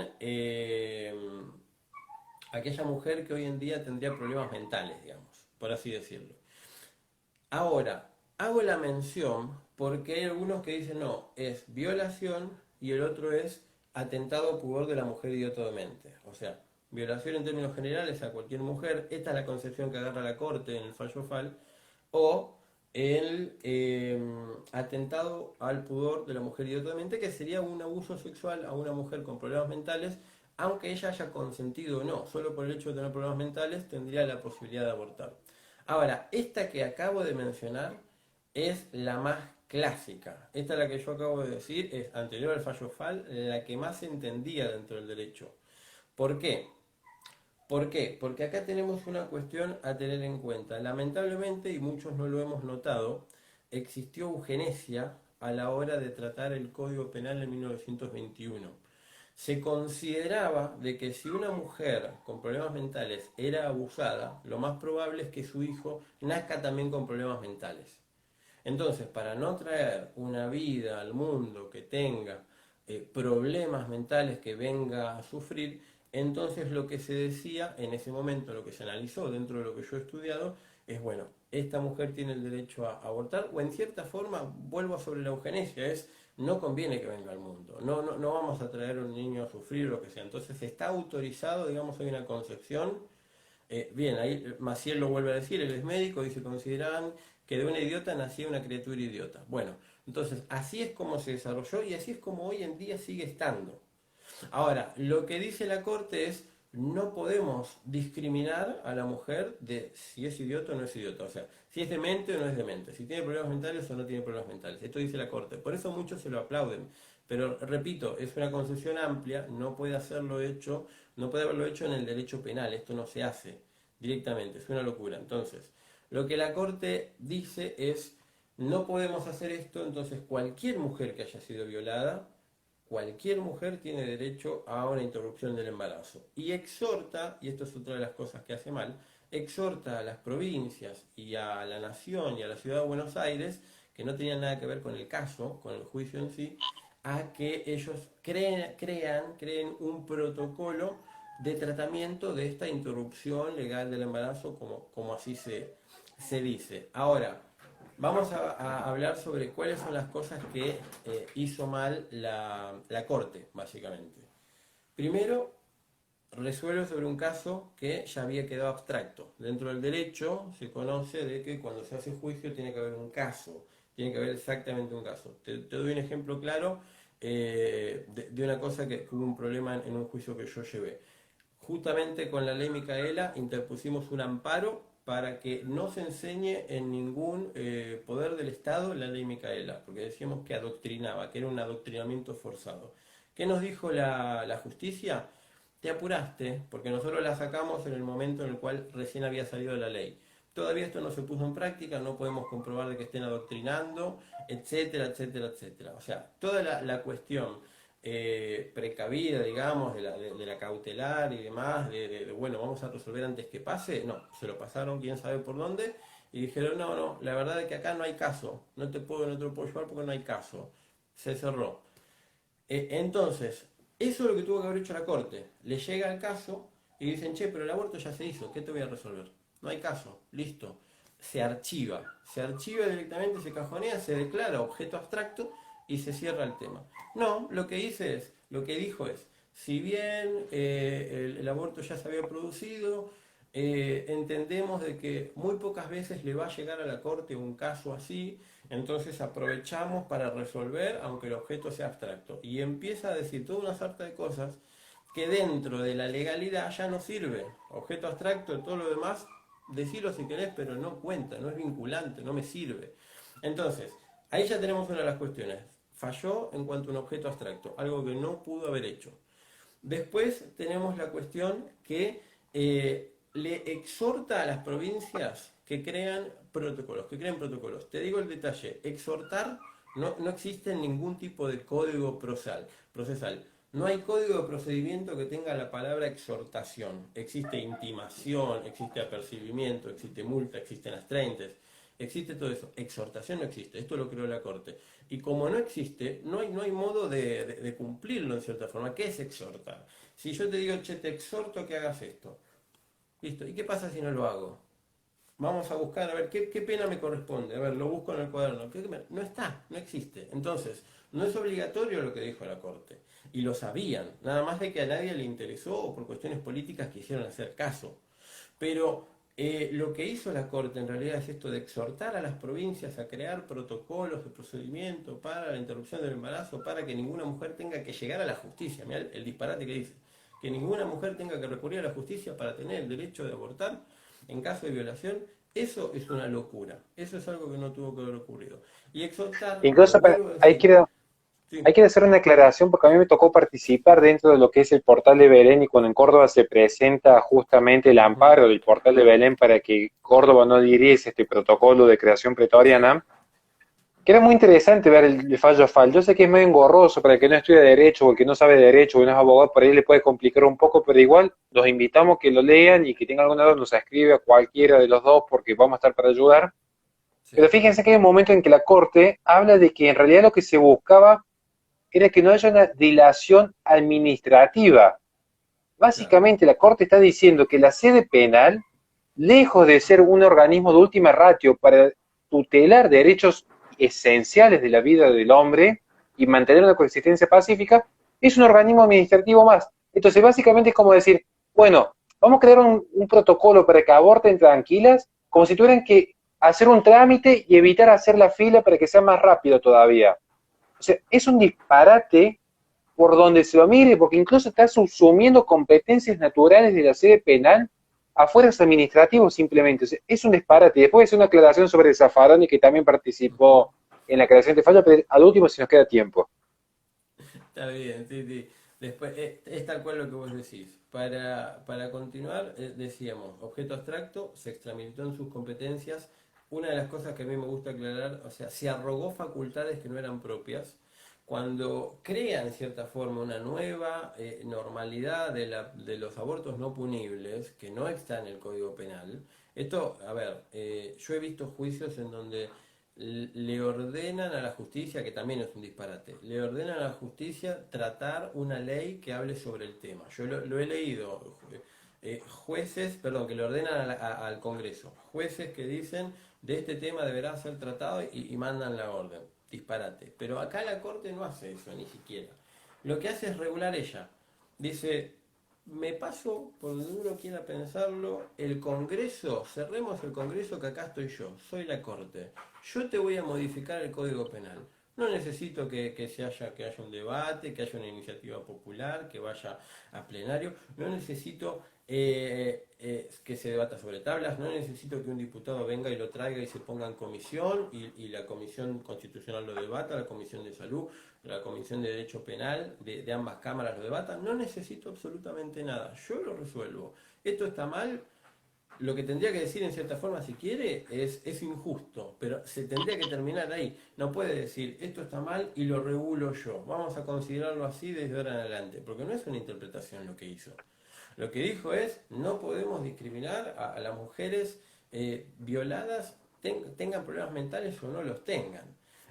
Speaker 2: aquella mujer que hoy en día tendría problemas mentales, digamos, por así decirlo. Ahora, hago la mención porque hay algunos que dicen no, es violación y el otro es atentado a pudor de la mujer idiota o demente. O sea, violación en términos generales a cualquier mujer, esta es la concepción que agarra la Corte en el fallo FAL, o el atentado al pudor de la mujer idiota o demente, que sería un abuso sexual a una mujer con problemas mentales, aunque ella haya consentido o no, solo por el hecho de tener problemas mentales tendría la posibilidad de abortar. Ahora, esta que acabo de mencionar es la más clásica. Esta la que yo acabo de decir es anterior al fallo FAL, la que más se entendía dentro del derecho. ¿Por qué? ¿Por qué? Porque acá tenemos una cuestión a tener en cuenta. Lamentablemente, y muchos no lo hemos notado, existió eugenesia a la hora de tratar el Código Penal en 1921. Se consideraba de que si una mujer con problemas mentales era abusada, lo más probable es que su hijo nazca también con problemas mentales. Entonces, para no traer una vida al mundo que tenga problemas mentales que venga a sufrir, entonces lo que se decía en ese momento, lo que se analizó dentro de lo que yo he estudiado, es bueno, esta mujer tiene el derecho a abortar, o en cierta forma, vuelvo sobre la eugenesia, es no conviene que venga al mundo, no vamos a traer a un niño a sufrir lo que sea. Entonces está autorizado, digamos, hay una concepción. Bien, ahí Maciel lo vuelve a decir, él es médico y se consideraban que de una idiota nacía una criatura idiota. Bueno, entonces así es como se desarrolló y así es como hoy en día sigue estando. Ahora, lo que dice la Corte es, no podemos discriminar a la mujer de si es idiota o no es idiota, o sea, si es demente o no es demente, si tiene problemas mentales o no tiene problemas mentales. Esto dice la Corte, por eso muchos se lo aplauden. Pero repito, es una concesión amplia, no puede hacerlo hecho, no puede haberlo hecho en el derecho penal, esto no se hace directamente, es una locura. Entonces, lo que la Corte dice es, no podemos hacer esto, entonces cualquier mujer que haya sido violada, cualquier mujer tiene derecho a una interrupción del embarazo. Y exhorta, y esto es otra de las cosas que hace mal, exhorta a las provincias y a la nación y a la ciudad de Buenos Aires, que no tenían nada que ver con el caso, con el juicio en sí, a que ellos creen un protocolo de tratamiento de esta interrupción legal del embarazo, como así se dice. Ahora, vamos a hablar sobre cuáles son las cosas que hizo mal la Corte, básicamente. Primero, resuelve sobre un caso que ya había quedado abstracto. Dentro del derecho se conoce de que cuando se hace juicio tiene que haber un caso, tiene que haber exactamente un caso. Te doy un ejemplo claro de una cosa que hubo un problema en un juicio que yo llevé. justamente con la ley Micaela interpusimos un amparo para que no se enseñe en ningún poder del Estado la ley Micaela, porque decíamos que adoctrinaba, que era un adoctrinamiento forzado. ¿Qué nos dijo la justicia? Te apuraste, porque nosotros la sacamos en el momento en el cual recién había salido la ley. Todavía esto no se puso en práctica, no podemos comprobar de que estén adoctrinando, etcétera, etcétera, etcétera. O sea, toda la cuestión precavida, digamos, de la cautelar y demás, bueno, vamos a resolver antes que pase, no, se lo pasaron quién sabe por dónde y dijeron, no, no, la verdad es que acá no hay caso, no te lo puedo llevar porque no hay caso, se cerró. Entonces, eso es lo que tuvo que haber hecho la Corte. Le llega el caso y dicen, che, pero el aborto ya se hizo, ¿qué te voy a resolver? No hay caso, listo. Se archiva directamente, se cajonea, se declara objeto abstracto y se cierra el tema. No, lo que dijo es, si bien el aborto ya se había producido, entendemos de que muy pocas veces le va a llegar a la Corte un caso así, entonces aprovechamos para resolver, aunque el objeto sea abstracto. Y empieza a decir toda una sarta de cosas que dentro de la legalidad ya no sirve. Objeto abstracto, todo lo demás, decirlo si querés, pero no cuenta, no es vinculante, no me sirve. Entonces, ahí ya tenemos una de las cuestiones. Falló en cuanto a un objeto abstracto, algo que no pudo haber hecho. Después tenemos la cuestión que le exhorta a las provincias que crean protocolos, Te digo el detalle, exhortar no existe ningún tipo de código procesal. No hay código de procedimiento que tenga la palabra exhortación. Existe intimación, existe apercibimiento, existe multa, existen astraintes, existe todo eso. Exhortación no existe, esto lo creó la Corte. Y como no existe, no hay modo de cumplirlo en cierta forma. ¿Qué es exhortar? Si yo te digo, che, te exhorto a que hagas esto. Listo. ¿Y qué pasa si no lo hago? Vamos a buscar, a ver, ¿qué pena me corresponde? A ver, lo busco en el cuaderno. No está, no existe. Entonces, no es obligatorio lo que dijo la Corte. Y lo sabían, nada más de que a nadie le interesó o por cuestiones políticas quisieron hacer caso. Pero lo que hizo la Corte en realidad es esto de exhortar a las provincias a crear protocolos de procedimiento para la interrupción del embarazo, para que ninguna mujer tenga que llegar a la justicia. Mirá el disparate que dice. Que ninguna mujer tenga que recurrir a la justicia para tener el derecho de abortar en caso de violación, eso es una locura. Eso es algo que no tuvo que haber ocurrido. Y exhortar,
Speaker 3: Incluso
Speaker 2: vuelvo a
Speaker 3: hay
Speaker 2: decir,
Speaker 3: que,
Speaker 2: sí,
Speaker 3: hay que hacer una aclaración porque a mí me tocó participar dentro de lo que es el portal de Belén y cuando en Córdoba se presenta justamente el
Speaker 2: ujú,
Speaker 3: amparo del portal de Belén para que Córdoba no adhiriese este protocolo de creación
Speaker 2: sí,
Speaker 3: pretoriana, que era muy interesante ver el fallo a fallo. Yo sé que es medio engorroso para el que no estudia Derecho o el que no sabe de Derecho o que no es abogado, por ahí le puede complicar un poco, pero igual los invitamos que lo lean y que tengan alguna duda nos escribe a cualquiera de los dos porque vamos a estar para ayudar. Pero
Speaker 2: sí,
Speaker 3: fíjense que hay un momento en que la Corte habla de que en realidad lo que se buscaba era que no haya una dilación administrativa.
Speaker 2: claro,
Speaker 3: Básicamente la Corte está diciendo que la sede penal, lejos de ser un organismo de última ratio para tutelar derechos esenciales de la vida del hombre y mantener una coexistencia pacífica, es un organismo administrativo más. Entonces básicamente es como decir, bueno, vamos a crear un protocolo para que aborten tranquilas, como si tuvieran que hacer un trámite y evitar hacer la fila para que sea más rápido todavía. O sea, es un disparate por donde se lo mire, porque incluso está subsumiendo competencias naturales de la sede penal a fueros administrativos simplemente. O sea, es un disparate. Y después hacer una aclaración sobre el Zaffaroni, que también
Speaker 2: ujú,
Speaker 3: participó en la creación de fallo, pero al último si nos queda tiempo.
Speaker 2: está bien, sí, sí. Después, es tal cual lo que vos decís. Para continuar, decíamos, objeto abstracto, se extramilitó en sus competencias. Una de las cosas que a mí me gusta aclarar, o sea, se arrogó facultades que no eran propias. Cuando crea en cierta forma una nueva normalidad de los abortos no punibles, que no está en el Código Penal, esto, a ver, yo he visto juicios en donde le ordenan a la justicia, que también es un disparate, le ordenan a la justicia tratar una ley que hable sobre el tema. Yo lo he leído, jueces, perdón, que le ordenan al Congreso, jueces que dicen de este tema deberá ser tratado y mandan la orden. Disparate. Pero acá la Corte no hace eso, ni siquiera. Lo que hace es regular ella. Dice, me paso, por donde uno quiera pensarlo, el Congreso, cerremos el Congreso que acá estoy yo, soy la Corte. Yo te voy a modificar el Código Penal. No necesito que haya un debate, que haya una iniciativa popular, que vaya a plenario. No necesito que se debata sobre tablas. No necesito que un diputado venga y lo traiga y se ponga en comisión y la comisión constitucional lo debata, la comisión de salud, la comisión de derecho penal de ambas cámaras lo debatan. No necesito absolutamente nada. Yo lo resuelvo. Esto está mal, lo que tendría que decir en cierta forma, si quiere, es injusto, pero se tendría que terminar ahí. No puede decir, esto está mal y lo regulo yo. Vamos a considerarlo así desde ahora en adelante, porque no es una interpretación lo que hizo. Lo que dijo es, no podemos discriminar a las mujeres violadas, tengan problemas mentales o no los tengan.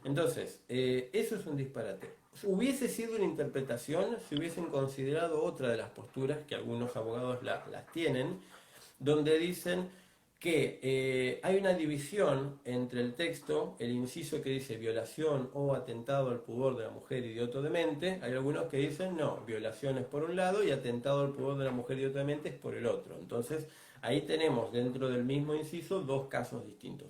Speaker 2: Entonces, eso es un disparate. Hubiese sido una interpretación si hubiesen considerado otra de las posturas, que algunos abogados las tienen, donde dicen que hay una división entre el texto, el inciso que dice violación o atentado al pudor de la mujer idiota o demente. Hay algunos que dicen no, violación es por un lado y atentado al pudor de la mujer idiota o demente es por el otro. Entonces ahí tenemos dentro del mismo inciso dos casos distintos.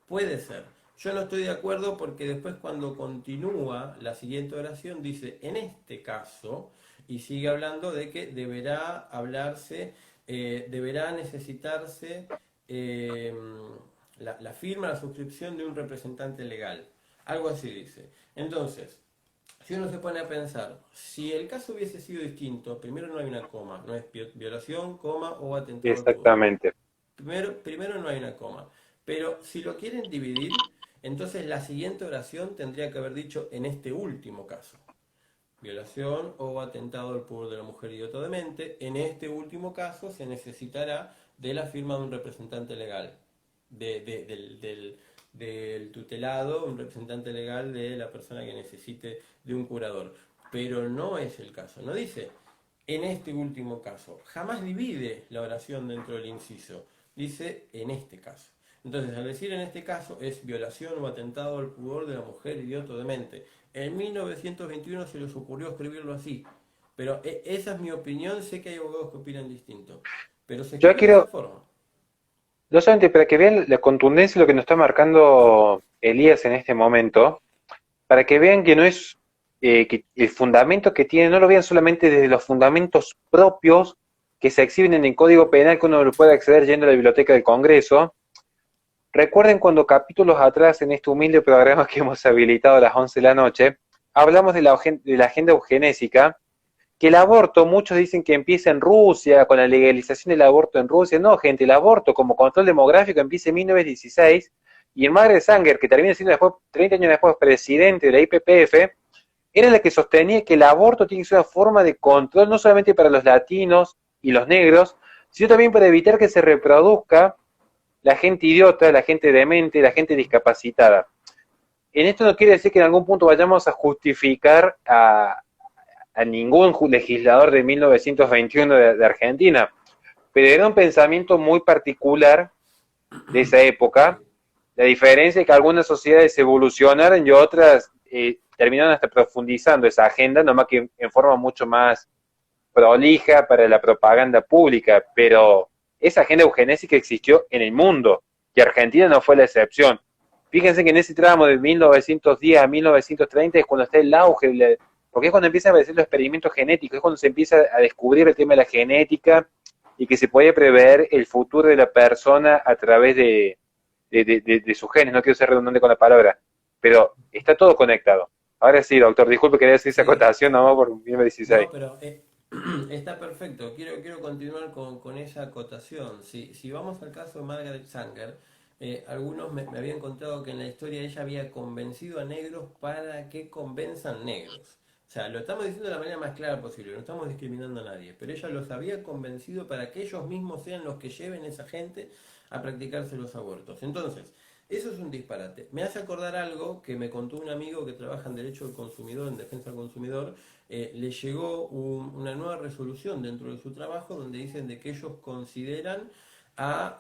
Speaker 2: Puede ser. Yo no estoy de acuerdo porque después cuando continúa la siguiente oración dice en este caso y sigue hablando de que deberá hablarse, deberá necesitarse eh, la firma, la suscripción de un representante legal. Algo así dice. Entonces, si uno se pone a pensar, si el caso hubiese sido distinto, primero no hay una coma, no es violación, coma o atentado al pudor.
Speaker 3: Exactamente.
Speaker 2: Primero no hay una coma. Pero si lo quieren dividir, entonces la siguiente oración tendría que haber dicho en este último caso. Violación o atentado al pudor de la mujer idiota o demente. En este último caso se necesitará de la firma de un representante legal, del tutelado, un representante legal de la persona que necesite de un curador. Pero no es el caso, no dice en este último caso. Jamás divide la oración dentro del inciso, dice en este caso. Entonces, al decir en este caso, es violación o atentado al pudor de la mujer idiota o demente. En 1921 se les ocurrió escribirlo así, pero esa es mi opinión, sé que hay abogados que opinan distinto, pero se
Speaker 3: Yo
Speaker 2: escribió de esa
Speaker 3: quiero,
Speaker 2: forma.
Speaker 3: no solamente para que vean la contundencia de lo que nos está marcando Elías en este momento, para que vean que no es que el fundamento que tiene, no lo vean solamente desde los fundamentos propios que se exhiben en el Código Penal, que uno lo puede acceder yendo a la Biblioteca del Congreso. Recuerden cuando capítulos atrás en este humilde programa que hemos habilitado a las 11 de la noche, hablamos de la agenda eugenésica, que el aborto, muchos dicen que empieza en Rusia, con la legalización del aborto en Rusia. No, gente, el aborto como control demográfico empieza en 1916, y en Margaret Sanger, que termina siendo después, 30 años después, presidente de la IPPF, era la que sostenía que el aborto tiene que ser una forma de control no solamente para los latinos y los negros, sino también para evitar que se reproduzca la gente idiota, la gente demente, la gente discapacitada. En esto no quiere decir que en algún punto vayamos a justificar a ningún legislador de 1921 de Argentina, pero era un pensamiento muy particular de esa época. La diferencia es que algunas sociedades evolucionaron y otras terminaron hasta profundizando esa agenda, nomás que en forma mucho más prolija para la propaganda pública, pero esa agenda eugenésica existió en el mundo y Argentina no fue la excepción. Fíjense que en ese tramo de 1910 a 1930 es cuando está el auge, porque es cuando empiezan a aparecer los experimentos genéticos, es cuando se empieza a descubrir el tema de la genética y que se puede prever el futuro de la persona a través de sus genes. No quiero ser redundante con la palabra, pero está todo conectado. Ahora sí, doctor, disculpe, quería decir esa
Speaker 2: Sí,
Speaker 3: acotación nomás por 1916.
Speaker 2: no, pero está perfecto. Quiero continuar con esa acotación. Si vamos al caso de Margaret Sanger, algunos me habían contado que en la historia ella había convencido a negros para que convenzan negros. O sea, lo estamos diciendo de la manera más clara posible, no estamos discriminando a nadie, pero ella los había convencido para que ellos mismos sean los que lleven a esa gente a practicarse los abortos. Entonces, eso es un disparate. Me hace acordar algo que me contó un amigo que trabaja en Derecho del Consumidor, en Defensa del Consumidor. Le llegó una nueva resolución dentro de su trabajo donde dicen de que ellos consideran a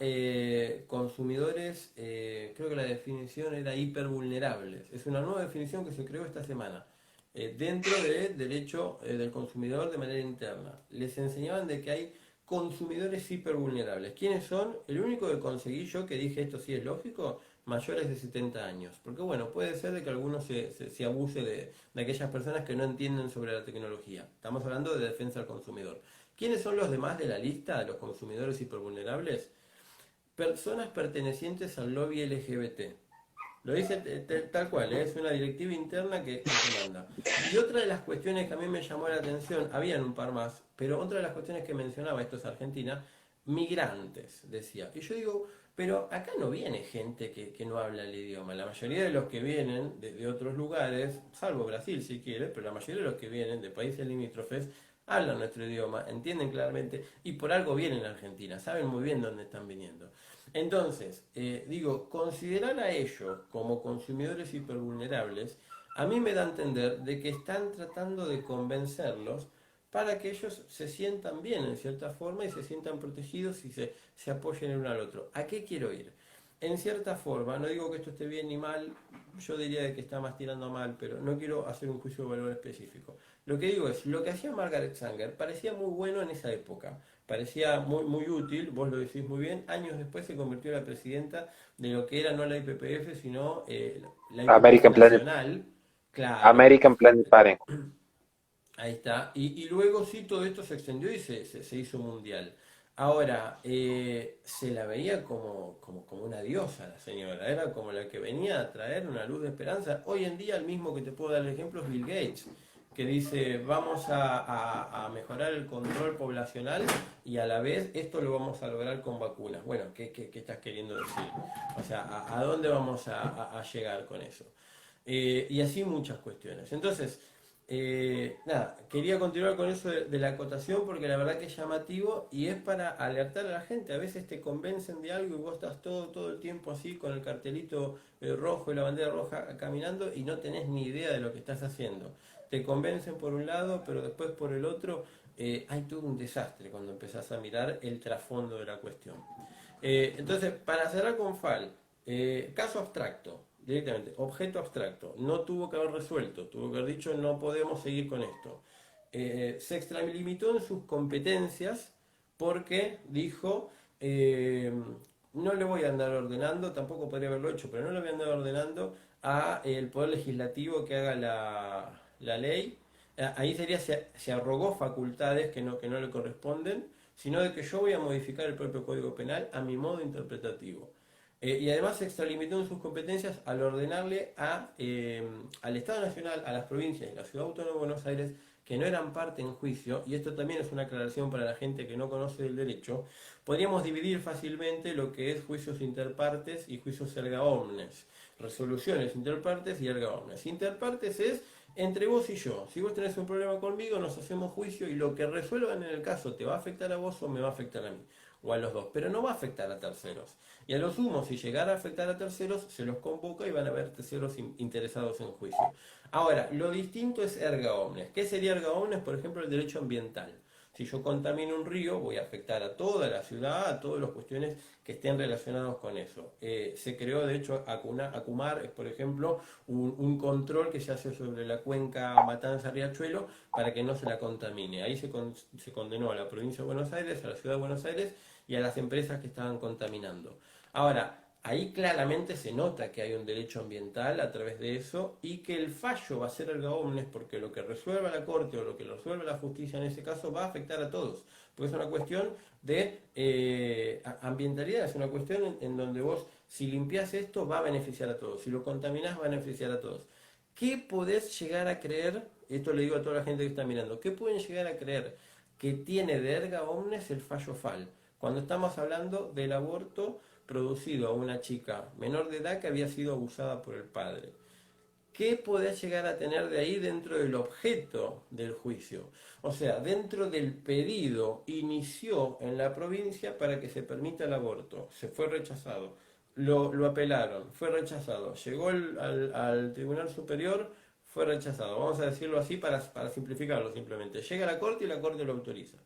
Speaker 2: consumidores, creo que la definición era hipervulnerables. Es una nueva definición que se creó esta semana. Dentro de derecho del consumidor de manera interna. Les enseñaban de que hay consumidores hipervulnerables. ¿Quiénes son? El único que conseguí yo que dije esto sí es lógico mayores de 70 años. Porque bueno, puede ser de que algunos se abuse de aquellas personas que no entienden sobre la tecnología. Estamos hablando de defensa al consumidor. ¿Quiénes son los demás de la lista de los consumidores hipervulnerables? Personas pertenecientes al lobby LGBT. Lo dice tal cual, ¿eh? Es una directiva interna que se manda. Y otra de las cuestiones que a mí me llamó la atención, habían un par más, pero otra de las cuestiones que mencionaba, esto es Argentina, migrantes, decía. Y yo digo, pero acá no viene gente que no habla el idioma. La mayoría de los que vienen de otros lugares, salvo Brasil si quiere, pero la mayoría de los que vienen de países limítrofes hablan nuestro idioma, entienden claramente y por algo vienen a Argentina, saben muy bien dónde están viniendo. Entonces, digo, considerar a ellos como consumidores hipervulnerables, a mí me da a entender de que están tratando de convencerlos para que ellos se sientan bien en cierta forma y se sientan protegidos y se apoyen el uno al otro. ¿A qué quiero ir? En cierta forma, no digo que esto esté bien ni mal, yo diría de que está más tirando mal, pero no quiero hacer un juicio de valor específico. Lo que digo es, lo que hacía Margaret Sanger parecía muy bueno en esa época, parecía muy útil, vos lo decís muy bien, años después se convirtió en la presidenta de lo que era no la IPPF, sino la IPPF
Speaker 3: American Planet,
Speaker 2: nacional, claro,
Speaker 3: American Planet Parenthood.
Speaker 2: ahí está. Y luego sí todo esto se extendió y se hizo mundial. Ahora, se la veía como una diosa la señora, era como la que venía a traer una luz de esperanza. Hoy en día el mismo que te puedo dar el ejemplo es Bill Gates, que dice vamos a mejorar el control poblacional y a la vez esto lo vamos a lograr con vacunas. Bueno, ¿qué estás queriendo decir? O sea, ¿a dónde vamos a llegar con eso? Y así muchas cuestiones. Entonces, nada, quería continuar con eso de la acotación porque la verdad que es llamativo y es para alertar a la gente. A veces te convencen de algo y vos estás todo el tiempo así con el cartelito rojo y la bandera roja caminando y no tenés ni idea de lo que estás haciendo. Te convencen por un lado, pero después por el otro hay todo un desastre cuando empezás a mirar el trasfondo de la cuestión. Entonces, para cerrar con FAL, caso abstracto. Directamente, objeto abstracto, no tuvo que haber resuelto, tuvo que haber dicho no podemos seguir con esto. Se extralimitó en sus competencias porque dijo no le voy a andar ordenando, tampoco podría haberlo hecho, pero no le voy a andar ordenando a el Poder Legislativo que haga la ley. Ahí sería, se arrogó facultades que no le corresponden, sino de que yo voy a modificar el propio Código Penal a mi modo interpretativo. Y además se extralimitó en sus competencias al ordenarle al Estado Nacional, a las provincias y a la Ciudad Autónoma de Buenos Aires, que no eran parte en juicio, y esto también es una aclaración para la gente que no conoce el derecho, podríamos dividir fácilmente lo que es juicios interpartes y juicios erga omnes, resoluciones interpartes y erga omnes. Interpartes es entre vos y yo. Si vos tenés un problema conmigo, nos hacemos juicio y lo que resuelvan en el caso te va a afectar a vos o me va a afectar a mí, o a los dos, pero no va a afectar a terceros. Y a lo sumo, si llegara a afectar a terceros, se los convoca y van a haber terceros interesados en juicio. Ahora, lo distinto es erga omnes. ¿Qué sería erga omnes? Por ejemplo, el derecho ambiental. Si yo contamino un río, voy a afectar a toda la ciudad, a todas las cuestiones que estén relacionadas con eso. Se creó, de hecho, Acumar, por ejemplo, un control que se hace sobre la cuenca Matanza-Riachuelo para que no se la contamine. Ahí se condenó a la provincia de Buenos Aires, a la ciudad de Buenos Aires y a las empresas que estaban contaminando. Ahora, ahí claramente se nota que hay un derecho ambiental a través de eso y que el fallo va a ser erga omnes porque lo que resuelva la Corte o lo que resuelva la justicia en ese caso va a afectar a todos. Porque es una cuestión de ambientalidad, es una cuestión en donde vos, si limpiás esto, va a beneficiar a todos. Si lo contaminás, va a beneficiar a todos. ¿Qué podés llegar a creer? Esto le digo a toda la gente que está mirando. ¿Qué pueden llegar a creer que tiene de erga omnes el fallo FAL? Cuando estamos hablando del aborto producido a una chica menor de edad que había sido abusada por el padre. ¿Qué podés llegar a tener de ahí dentro del objeto del juicio? O sea, dentro del pedido inició en la provincia para que se permita el aborto, se fue rechazado, lo apelaron, fue rechazado, llegó al Tribunal Superior, fue rechazado, vamos a decirlo así para simplificarlo simplemente, llega a la Corte y la Corte lo autoriza.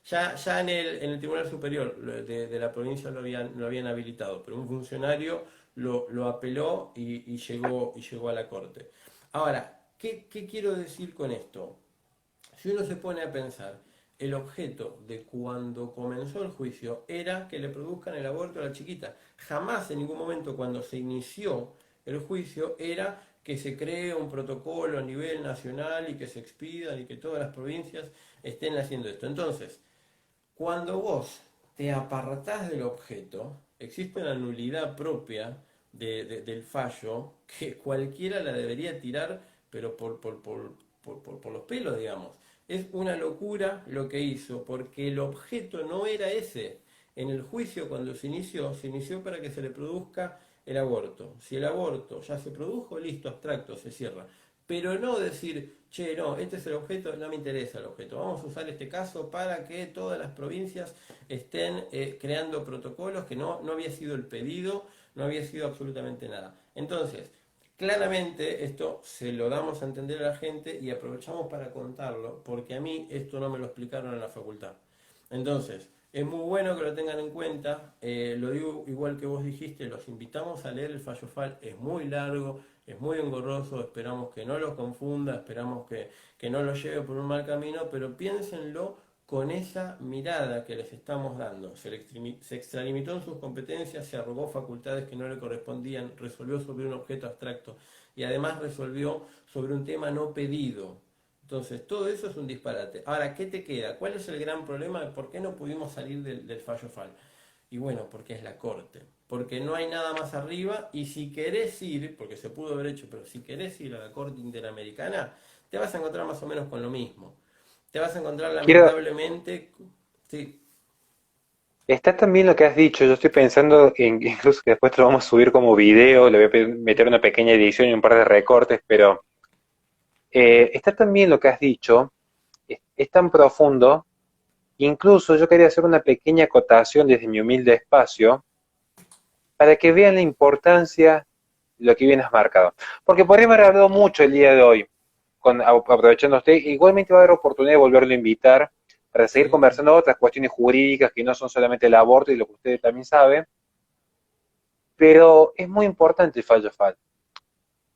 Speaker 2: Ya en el Tribunal Superior de la provincia lo habían habilitado, pero un funcionario lo apeló y llegó a la Corte. Ahora, ¿qué quiero decir con esto? Si uno se pone a pensar, el objeto de cuando comenzó el juicio era que le produzcan el aborto a la chiquita. Jamás en ningún momento cuando se inició el juicio era que se cree un protocolo a nivel nacional y que se expidan y que todas las provincias estén haciendo esto. Entonces, cuando vos te apartás del objeto, existe una nulidad propia del fallo que cualquiera la debería tirar, pero por los pelos, digamos. Es una locura lo que hizo, porque el objeto no era ese. En el juicio, cuando se inició para que se le produzca el aborto. Si el aborto ya se produjo, listo, abstracto, se cierra. Pero no decir, che, no, este es el objeto, no me interesa el objeto. Vamos a usar este caso para que todas las provincias estén creando protocolos, que no había sido el pedido, no había sido absolutamente nada. Entonces, claramente esto se lo damos a entender a la gente y aprovechamos para contarlo, porque a mí esto no me lo explicaron en la facultad. Entonces, es muy bueno que lo tengan en cuenta, lo digo igual que vos dijiste, los invitamos a leer el fallo FAL, es muy largo, es muy engorroso, esperamos que no los confunda, esperamos que no los lleve por un mal camino, pero piénsenlo con esa mirada que les estamos dando. Se extralimitó en sus competencias, se arrogó facultades que no le correspondían, resolvió sobre un objeto abstracto y además resolvió sobre un tema no pedido. Entonces, todo eso es un disparate. Ahora, ¿qué te queda? ¿Cuál es el gran problema de por qué no pudimos salir del fallo FAL? Y bueno, porque es la corte. Porque no hay nada más arriba y si querés ir, porque se pudo haber hecho, pero si querés ir a la Corte Interamericana, te vas a encontrar más o menos con lo mismo. Te vas a encontrar
Speaker 3: Quiero,
Speaker 2: lamentablemente... Sí,
Speaker 3: está también lo que has dicho, yo estoy pensando en incluso que después te lo vamos a subir como video, le voy a meter una pequeña edición y un par de recortes, pero está también lo que has dicho, es tan profundo, incluso yo quería hacer una pequeña acotación desde mi humilde espacio, para que vean la importancia de lo que bien has marcado. Porque podríamos haber hablado mucho el día de hoy, aprovechando usted, igualmente va a haber oportunidad de volverlo a invitar para seguir
Speaker 2: sí,
Speaker 3: conversando otras cuestiones jurídicas que no son solamente el aborto y lo que usted también sabe, pero es muy importante el fallo FAL.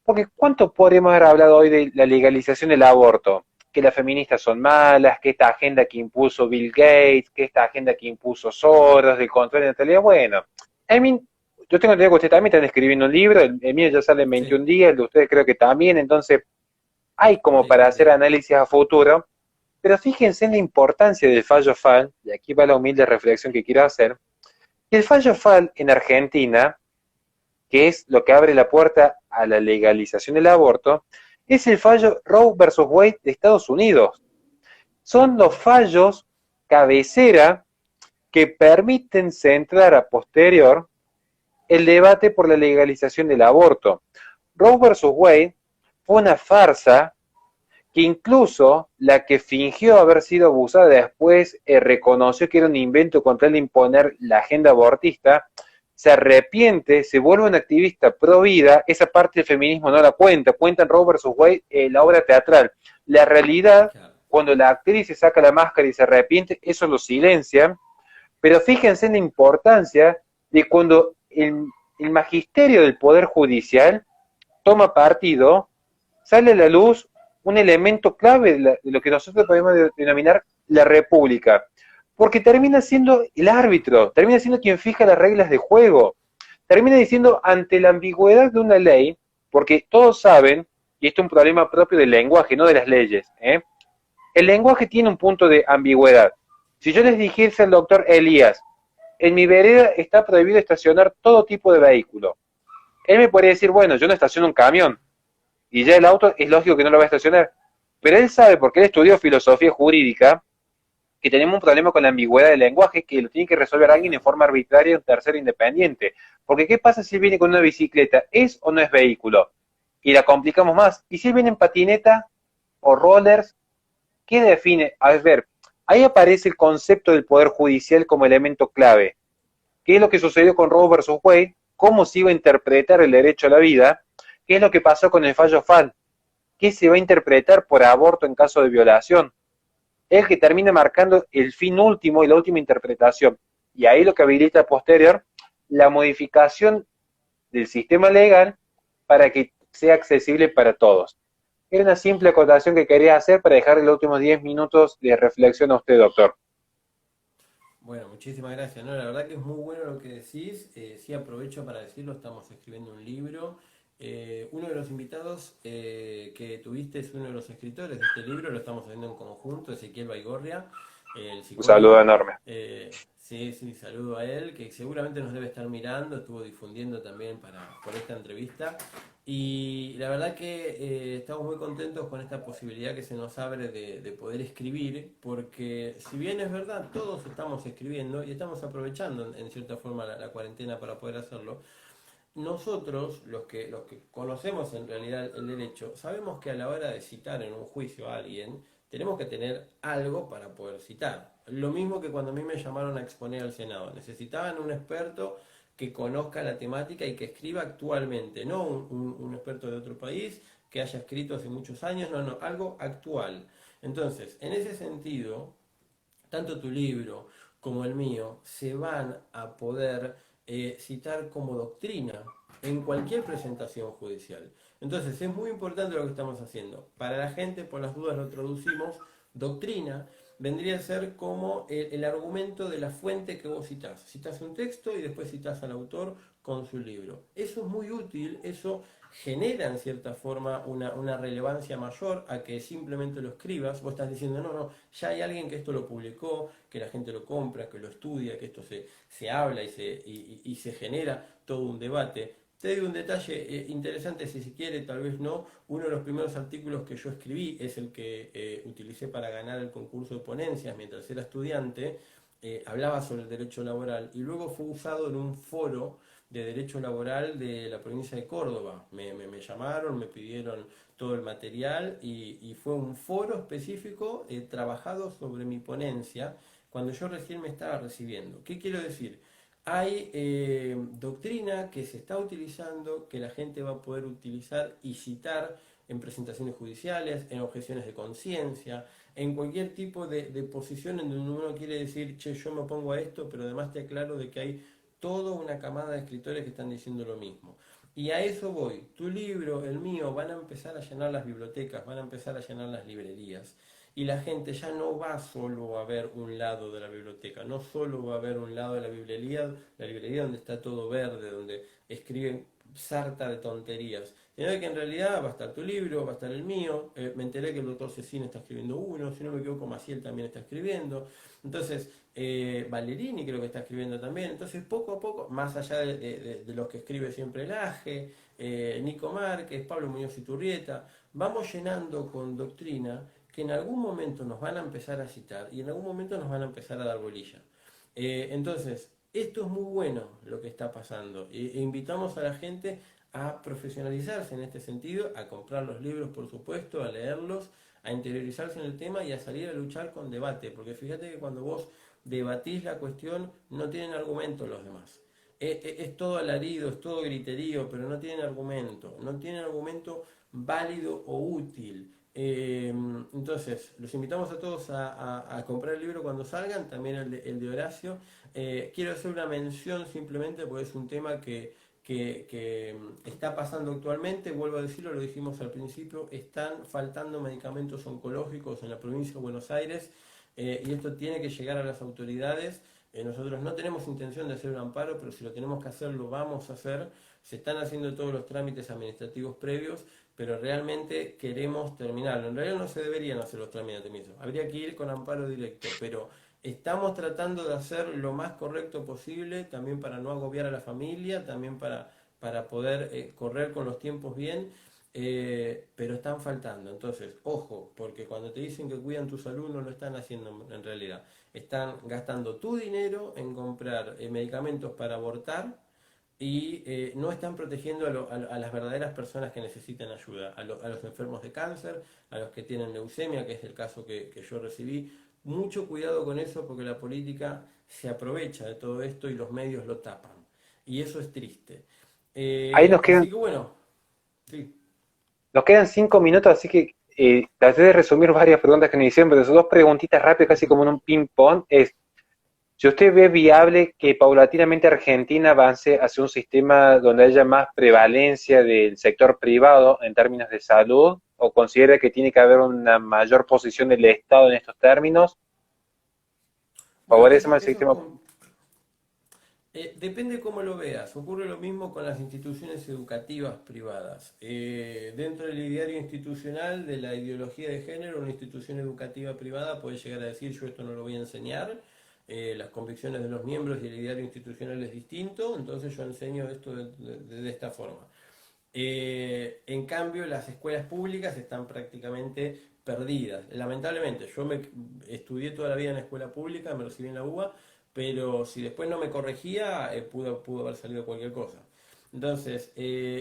Speaker 3: Porque ¿cuánto podríamos haber hablado hoy de la legalización del aborto? Que las feministas son malas, que esta agenda que impuso Bill Gates, que esta agenda que impuso Soros, del control de natalidad. Bueno, I mean, yo tengo entendido que ustedes también están escribiendo un libro, el mío ya sale en
Speaker 2: sí,
Speaker 3: 21 días, el de ustedes creo que también, entonces hay como
Speaker 2: sí,
Speaker 3: para
Speaker 2: sí,
Speaker 3: hacer
Speaker 2: sí.
Speaker 3: análisis a futuro, pero fíjense en la importancia del fallo FAL, y aquí va la humilde reflexión que quiero hacer, que el fallo FAL en Argentina, que es lo que abre la puerta a la legalización del aborto, es el fallo Roe versus Wade de Estados Unidos. Son los fallos cabecera que permiten centrar a posterior el debate por la legalización del aborto. Roe versus Wade fue una farsa que incluso la que fingió haber sido abusada después reconoció que era un invento con tal de imponer la agenda abortista, se arrepiente, se vuelve un activista pro vida, esa parte del feminismo no la cuenta, cuenta en Roe versus Wade la obra teatral. La realidad,
Speaker 2: Claro.
Speaker 3: cuando la actriz se saca la máscara y se arrepiente, eso lo silencia, pero fíjense en la importancia de cuando el magisterio del Poder Judicial toma partido, sale a la luz un elemento clave de lo que nosotros podemos denominar la república, porque termina siendo el árbitro, termina siendo quien fija las reglas de juego, termina diciendo ante la ambigüedad de una ley, porque todos saben, y esto es un problema propio del lenguaje, no de las leyes, el lenguaje tiene un punto de ambigüedad. Si yo les dijese al doctor Elías, en mi vereda está prohibido estacionar todo tipo de vehículo, él me podría decir, bueno, yo no estaciono un camión, y ya el auto es lógico que no lo va a estacionar. Pero él sabe, porque él estudió filosofía jurídica, que tenemos un problema con la ambigüedad del lenguaje que lo tiene que resolver alguien en forma arbitraria, un tercero independiente. Porque ¿qué pasa si él viene con una bicicleta? ¿Es o no es vehículo? Y la complicamos más. ¿Y si él viene en patineta o rollers? ¿Qué define? A ver, ahí aparece el concepto del poder judicial como elemento clave. ¿Qué es lo que sucedió con Roe versus Wade? ¿Cómo se iba a interpretar el derecho a la vida? ¿Qué es lo que pasó con el fallo FAL? ¿Qué se va a interpretar por aborto en caso de violación? Es el que termina marcando el fin último y la última interpretación. Y ahí lo que habilita a posterior la modificación del sistema legal para que sea accesible para todos. Era una simple acotación que quería hacer para dejarle los últimos 10 minutos de reflexión a usted, doctor.
Speaker 2: Bueno, muchísimas gracias. No, la verdad que es muy bueno lo que decís. Sí, aprovecho para decirlo, estamos escribiendo un libro. Uno de los invitados que tuviste es uno de los escritores de este libro, lo estamos haciendo en conjunto, Ezequiel Baigorria, el
Speaker 3: Un saludo
Speaker 2: psicólogo.
Speaker 3: enorme.
Speaker 2: Sí, sí, saludo a él, que seguramente nos debe estar mirando, estuvo difundiendo también por esta entrevista. Y la verdad que estamos muy contentos con esta posibilidad que se nos abre de poder escribir, porque si bien es verdad, todos estamos escribiendo y estamos aprovechando en cierta forma la cuarentena para poder hacerlo, nosotros, los que conocemos en realidad el derecho, sabemos que a la hora de citar en un juicio a alguien, tenemos que tener algo para poder citar. Lo mismo que cuando a mí me llamaron a exponer al Senado. Necesitaban un experto que conozca la temática y que escriba actualmente, no un experto de otro país que haya escrito hace muchos años, no, algo actual. Entonces, en ese sentido, tanto tu libro como el mío se van a poder citar como doctrina en cualquier presentación judicial. Entonces es muy importante lo que estamos haciendo. Para la gente, por las dudas lo traducimos, doctrina vendría a ser como el argumento de la fuente que vos citás. Citás un texto y después citás al autor con su libro. Eso es muy útil, eso genera en cierta forma una relevancia mayor a que simplemente lo escribas. Vos estás diciendo, no, ya hay alguien que esto lo publicó, que la gente lo compra, que lo estudia, que esto se habla y se genera todo un debate. Te doy un detalle interesante, si se quiere, tal vez no. Uno de los primeros artículos que yo escribí es el que utilicé para ganar el concurso de ponencias mientras era estudiante. Hablaba sobre el derecho laboral y luego fue usado en un foro de derecho laboral de la provincia de Córdoba. Me llamaron, me pidieron todo el material y fue un foro específico trabajado sobre mi ponencia cuando yo recién me estaba recibiendo. ¿Qué quiero decir? Hay doctrina que se está utilizando, que la gente va a poder utilizar y citar en presentaciones judiciales, en objeciones de conciencia, en cualquier tipo de posición en donde uno quiere decir, che, yo me opongo a esto, pero además te aclaro de que hay toda una camada de escritores que están diciendo lo mismo. Y a eso voy. Tu libro, el mío, van a empezar a llenar las bibliotecas, van a empezar a llenar las librerías. Y la gente ya no va solo a ver un lado de la biblioteca, no solo va a ver un lado de la librería donde está todo verde, donde escriben sarta de tonterías, sino que en realidad va a estar tu libro, va a estar el mío. Me enteré que el doctor Cecina está escribiendo uno, si no me equivoco Maciel también está escribiendo. Entonces, Valerini creo que está escribiendo también. Entonces, poco a poco, más allá de los que escribe siempre Laje, Nico Márquez, Pablo Muñoz Iturrieta, vamos llenando con doctrina que en algún momento nos van a empezar a citar y en algún momento nos van a empezar a dar bolilla. Entonces, esto es muy bueno lo que está pasando. Invitamos a la gente a profesionalizarse en este sentido, a comprar los libros, por supuesto, a leerlos, a interiorizarse en el tema y a salir a luchar con debate. Porque fíjate que cuando vos debatís la cuestión, no tienen argumento los demás. Es todo alarido, es todo griterío, pero no tienen argumento válido o útil. Entonces, los invitamos a todos a comprar el libro cuando salgan, también el de Horacio. Quiero hacer una mención simplemente porque es un tema que está pasando actualmente. Vuelvo a decirlo, lo dijimos al principio, están faltando medicamentos oncológicos en la provincia de Buenos Aires y esto tiene que llegar a las autoridades. Nosotros no tenemos intención de hacer un amparo, pero si lo tenemos que hacer, lo vamos a hacer. Se están haciendo todos los trámites administrativos previos, pero realmente queremos terminarlo. En realidad no se deberían hacer los trámites administrativos, habría que ir con amparo directo, pero estamos tratando de hacer lo más correcto posible, también para no agobiar a la familia, también para poder correr con los tiempos bien, pero están faltando. Entonces, ojo, porque cuando te dicen que cuidan tu salud no lo están haciendo en realidad. Están gastando tu dinero en comprar medicamentos para abortar y no están protegiendo a las verdaderas personas que necesitan ayuda, a los enfermos de cáncer, a los que tienen leucemia, que es el caso que yo recibí. Mucho cuidado con eso porque la política se aprovecha de todo esto y los medios lo tapan. Y eso es triste.
Speaker 3: Ahí nos
Speaker 2: Así
Speaker 3: quedan,
Speaker 2: que bueno, sí.
Speaker 3: nos quedan 5 minutos, así que traté de resumir varias preguntas que nos hicieron, pero son dos preguntitas rápidas, casi como en un ping-pong. Si usted ve viable que paulatinamente Argentina avance hacia un sistema donde haya más prevalencia del sector privado en términos de salud, o considera que tiene que haber una mayor posición del Estado en estos términos?
Speaker 2: Bueno,
Speaker 3: ¿Favorece más el sistema?
Speaker 2: depende cómo lo veas. Ocurre lo mismo con las instituciones educativas privadas. Dentro del ideario institucional de la ideología de género, una institución educativa privada puede llegar a decir yo esto no lo voy a enseñar, las convicciones de los miembros y el ideario institucional es distinto, entonces yo enseño esto de esta forma. En cambio, las escuelas públicas están prácticamente perdidas. Lamentablemente, estudié toda la vida en la escuela pública, me recibí en la UBA, pero si después no me corregía, pudo haber salido cualquier cosa. Entonces,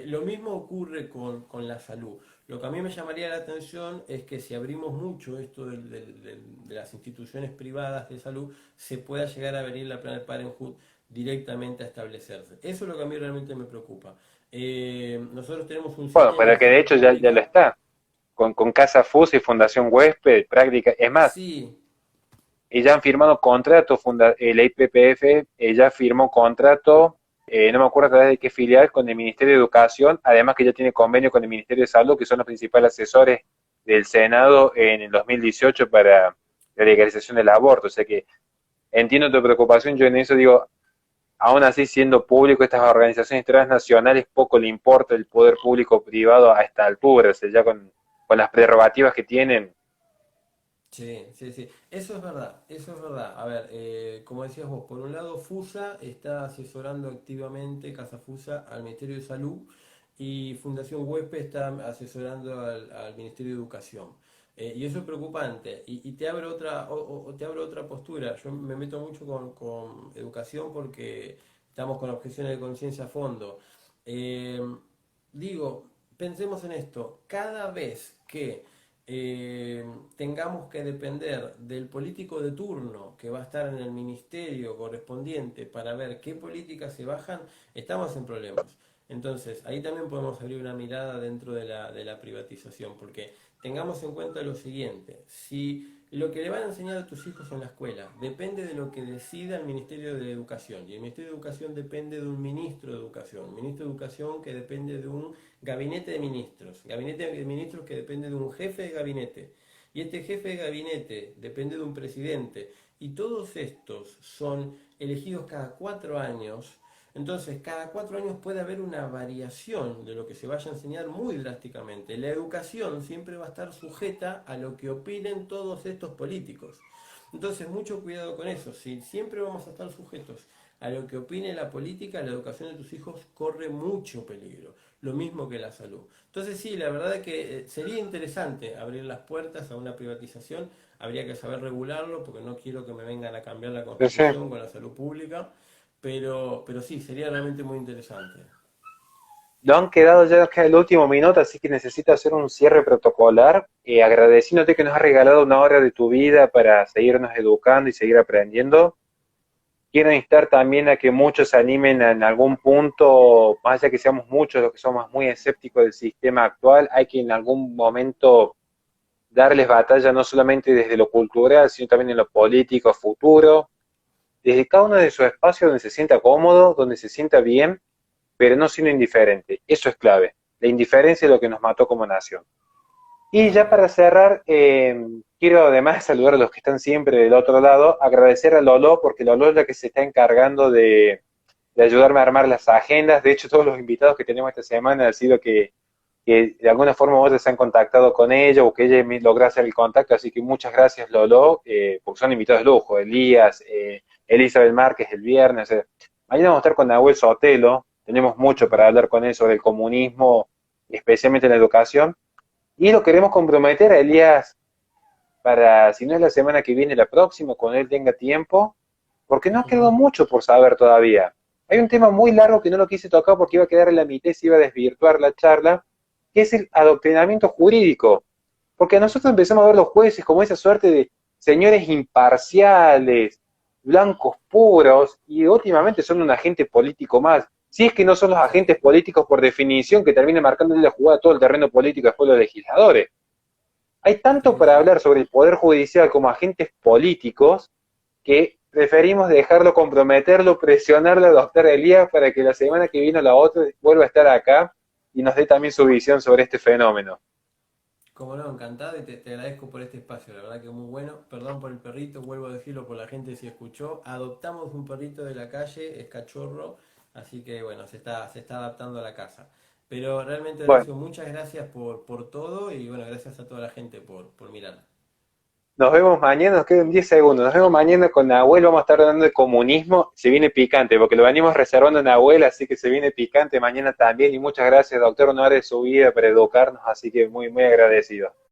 Speaker 2: lo mismo ocurre con la salud. Lo que a mí me llamaría la atención es que si abrimos mucho esto de las instituciones privadas de salud, se pueda llegar a venir la Planned Parenthood directamente a establecerse. Eso es lo que a mí realmente me preocupa. Nosotros tenemos un
Speaker 3: Bueno,
Speaker 2: sistema
Speaker 3: pero
Speaker 2: de
Speaker 3: que de
Speaker 2: salud
Speaker 3: hecho ya lo
Speaker 2: pública.
Speaker 3: está, con Casa FUS y Fundación Huésped, práctica, es más,
Speaker 2: Sí,
Speaker 3: ella han firmado contrato, el IPPF, ella firmó contrato, no me acuerdo a través de qué filial, con el Ministerio de Educación, además que ya tiene convenio con el Ministerio de Salud, que son los principales asesores del Senado en el 2018 para la legalización del aborto. O sea que entiendo tu preocupación, yo en eso digo, aún así siendo público, estas organizaciones transnacionales poco le importa el poder público privado a esta altura, o sea, ya con las prerrogativas que tienen.
Speaker 2: sí, sí, sí. Eso es verdad, eso es verdad. A ver, como decías vos, por un lado FUSA está asesorando activamente, Casa FUSA, al Ministerio de Salud y Fundación Huespe está asesorando al Ministerio de Educación. Y eso es preocupante. Y te abro te abro otra postura. Yo me meto mucho con educación porque estamos con objeciones de conciencia a fondo. Eh, digo, pensemos en esto. Cada vez que tengamos que depender del político de turno que va a estar en el ministerio correspondiente para ver qué políticas se bajan, estamos en problemas. Entonces, ahí también podemos abrir una mirada dentro de la privatización, porque tengamos en cuenta lo siguiente, si lo que le van a enseñar a tus hijos en la escuela depende de lo que decida el Ministerio de Educación, y el Ministerio de Educación depende de un ministro de Educación, un ministro de Educación que depende de un gabinete de ministros que depende de un jefe de gabinete, y este jefe de gabinete depende de un presidente, y todos estos son elegidos cada 4 años. Entonces, cada 4 años puede haber una variación de lo que se vaya a enseñar muy drásticamente. La educación siempre va a estar sujeta a lo que opinen todos estos políticos. Entonces, mucho cuidado con eso. Si siempre vamos a estar sujetos a lo que opine la política, la educación de tus hijos corre mucho peligro. Lo mismo que la salud. Entonces, sí, la verdad es que sería interesante abrir las puertas a una privatización. Habría que saber regularlo porque no quiero que me vengan a cambiar la
Speaker 3: Yo sé.
Speaker 2: constitución con la salud pública. Pero sí, sería realmente muy interesante.
Speaker 3: Lo han quedado ya acá el último minuto, así que necesito hacer un cierre protocolar, agradeciéndote que nos has regalado una hora de tu vida para seguirnos educando y seguir aprendiendo. Quiero instar también a que muchos se animen en algún punto, más allá que seamos muchos los que somos muy escépticos del sistema actual, hay que en algún momento darles batalla no solamente desde lo cultural, sino también en lo político futuro, desde cada uno de sus espacios donde se sienta cómodo, donde se sienta bien, pero no siendo indiferente. Eso es clave. La indiferencia es lo que nos mató como nación. Y ya para cerrar, quiero además saludar a los que están siempre del otro lado, agradecer a Lolo, porque Lolo es la que se está encargando de ayudarme a armar las agendas. De hecho, todos los invitados que tenemos esta semana han sido que de alguna forma vos se han contactado con ella o que ella me logró hacer el contacto. Así que muchas gracias, Lolo, porque son invitados de lujo. Elías, Elizabeth Márquez el viernes. Mañana vamos a estar con Nahuel Sotelo. Tenemos mucho para hablar con él sobre el comunismo, especialmente en la educación. Y lo queremos comprometer a Elías para, si no es la semana que viene, la próxima, cuando él tenga tiempo, porque no ha quedado mucho por saber todavía. Hay un tema muy largo que no lo quise tocar porque iba a quedar en la mitad y se iba a desvirtuar la charla, que es el adoctrinamiento jurídico. Porque nosotros empezamos a ver los jueces como esa suerte de señores imparciales, blancos puros, y últimamente son un agente político más. Si es que no son los agentes políticos por definición que terminan marcándole la jugada a todo el terreno político después de los legisladores. Hay tanto
Speaker 2: Sí,
Speaker 3: para
Speaker 2: sí.
Speaker 3: hablar sobre el Poder Judicial como agentes políticos que preferimos dejarlo, comprometerlo, presionarlo a doctor Elías para que la semana que viene o la otra vuelva a estar acá y nos dé también su visión sobre este fenómeno.
Speaker 2: Como no, encantado y te agradezco por este espacio, la verdad que muy bueno. Perdón por el perrito, vuelvo a decirlo por la gente si escuchó. Adoptamos un perrito de la calle, es cachorro, así que bueno, se está adaptando a la casa. Pero realmente,
Speaker 3: Bueno,
Speaker 2: Horacio, muchas gracias por todo y bueno, gracias a toda la gente por mirar.
Speaker 3: nos vemos mañana, nos quedan 10 segundos. Nos vemos mañana con Nahuel, vamos a estar hablando de comunismo. Se viene picante, porque lo venimos reservando a Nahuel, así que se viene picante mañana también. Y muchas gracias, doctor Honores, de su vida para educarnos, así que muy, muy agradecido.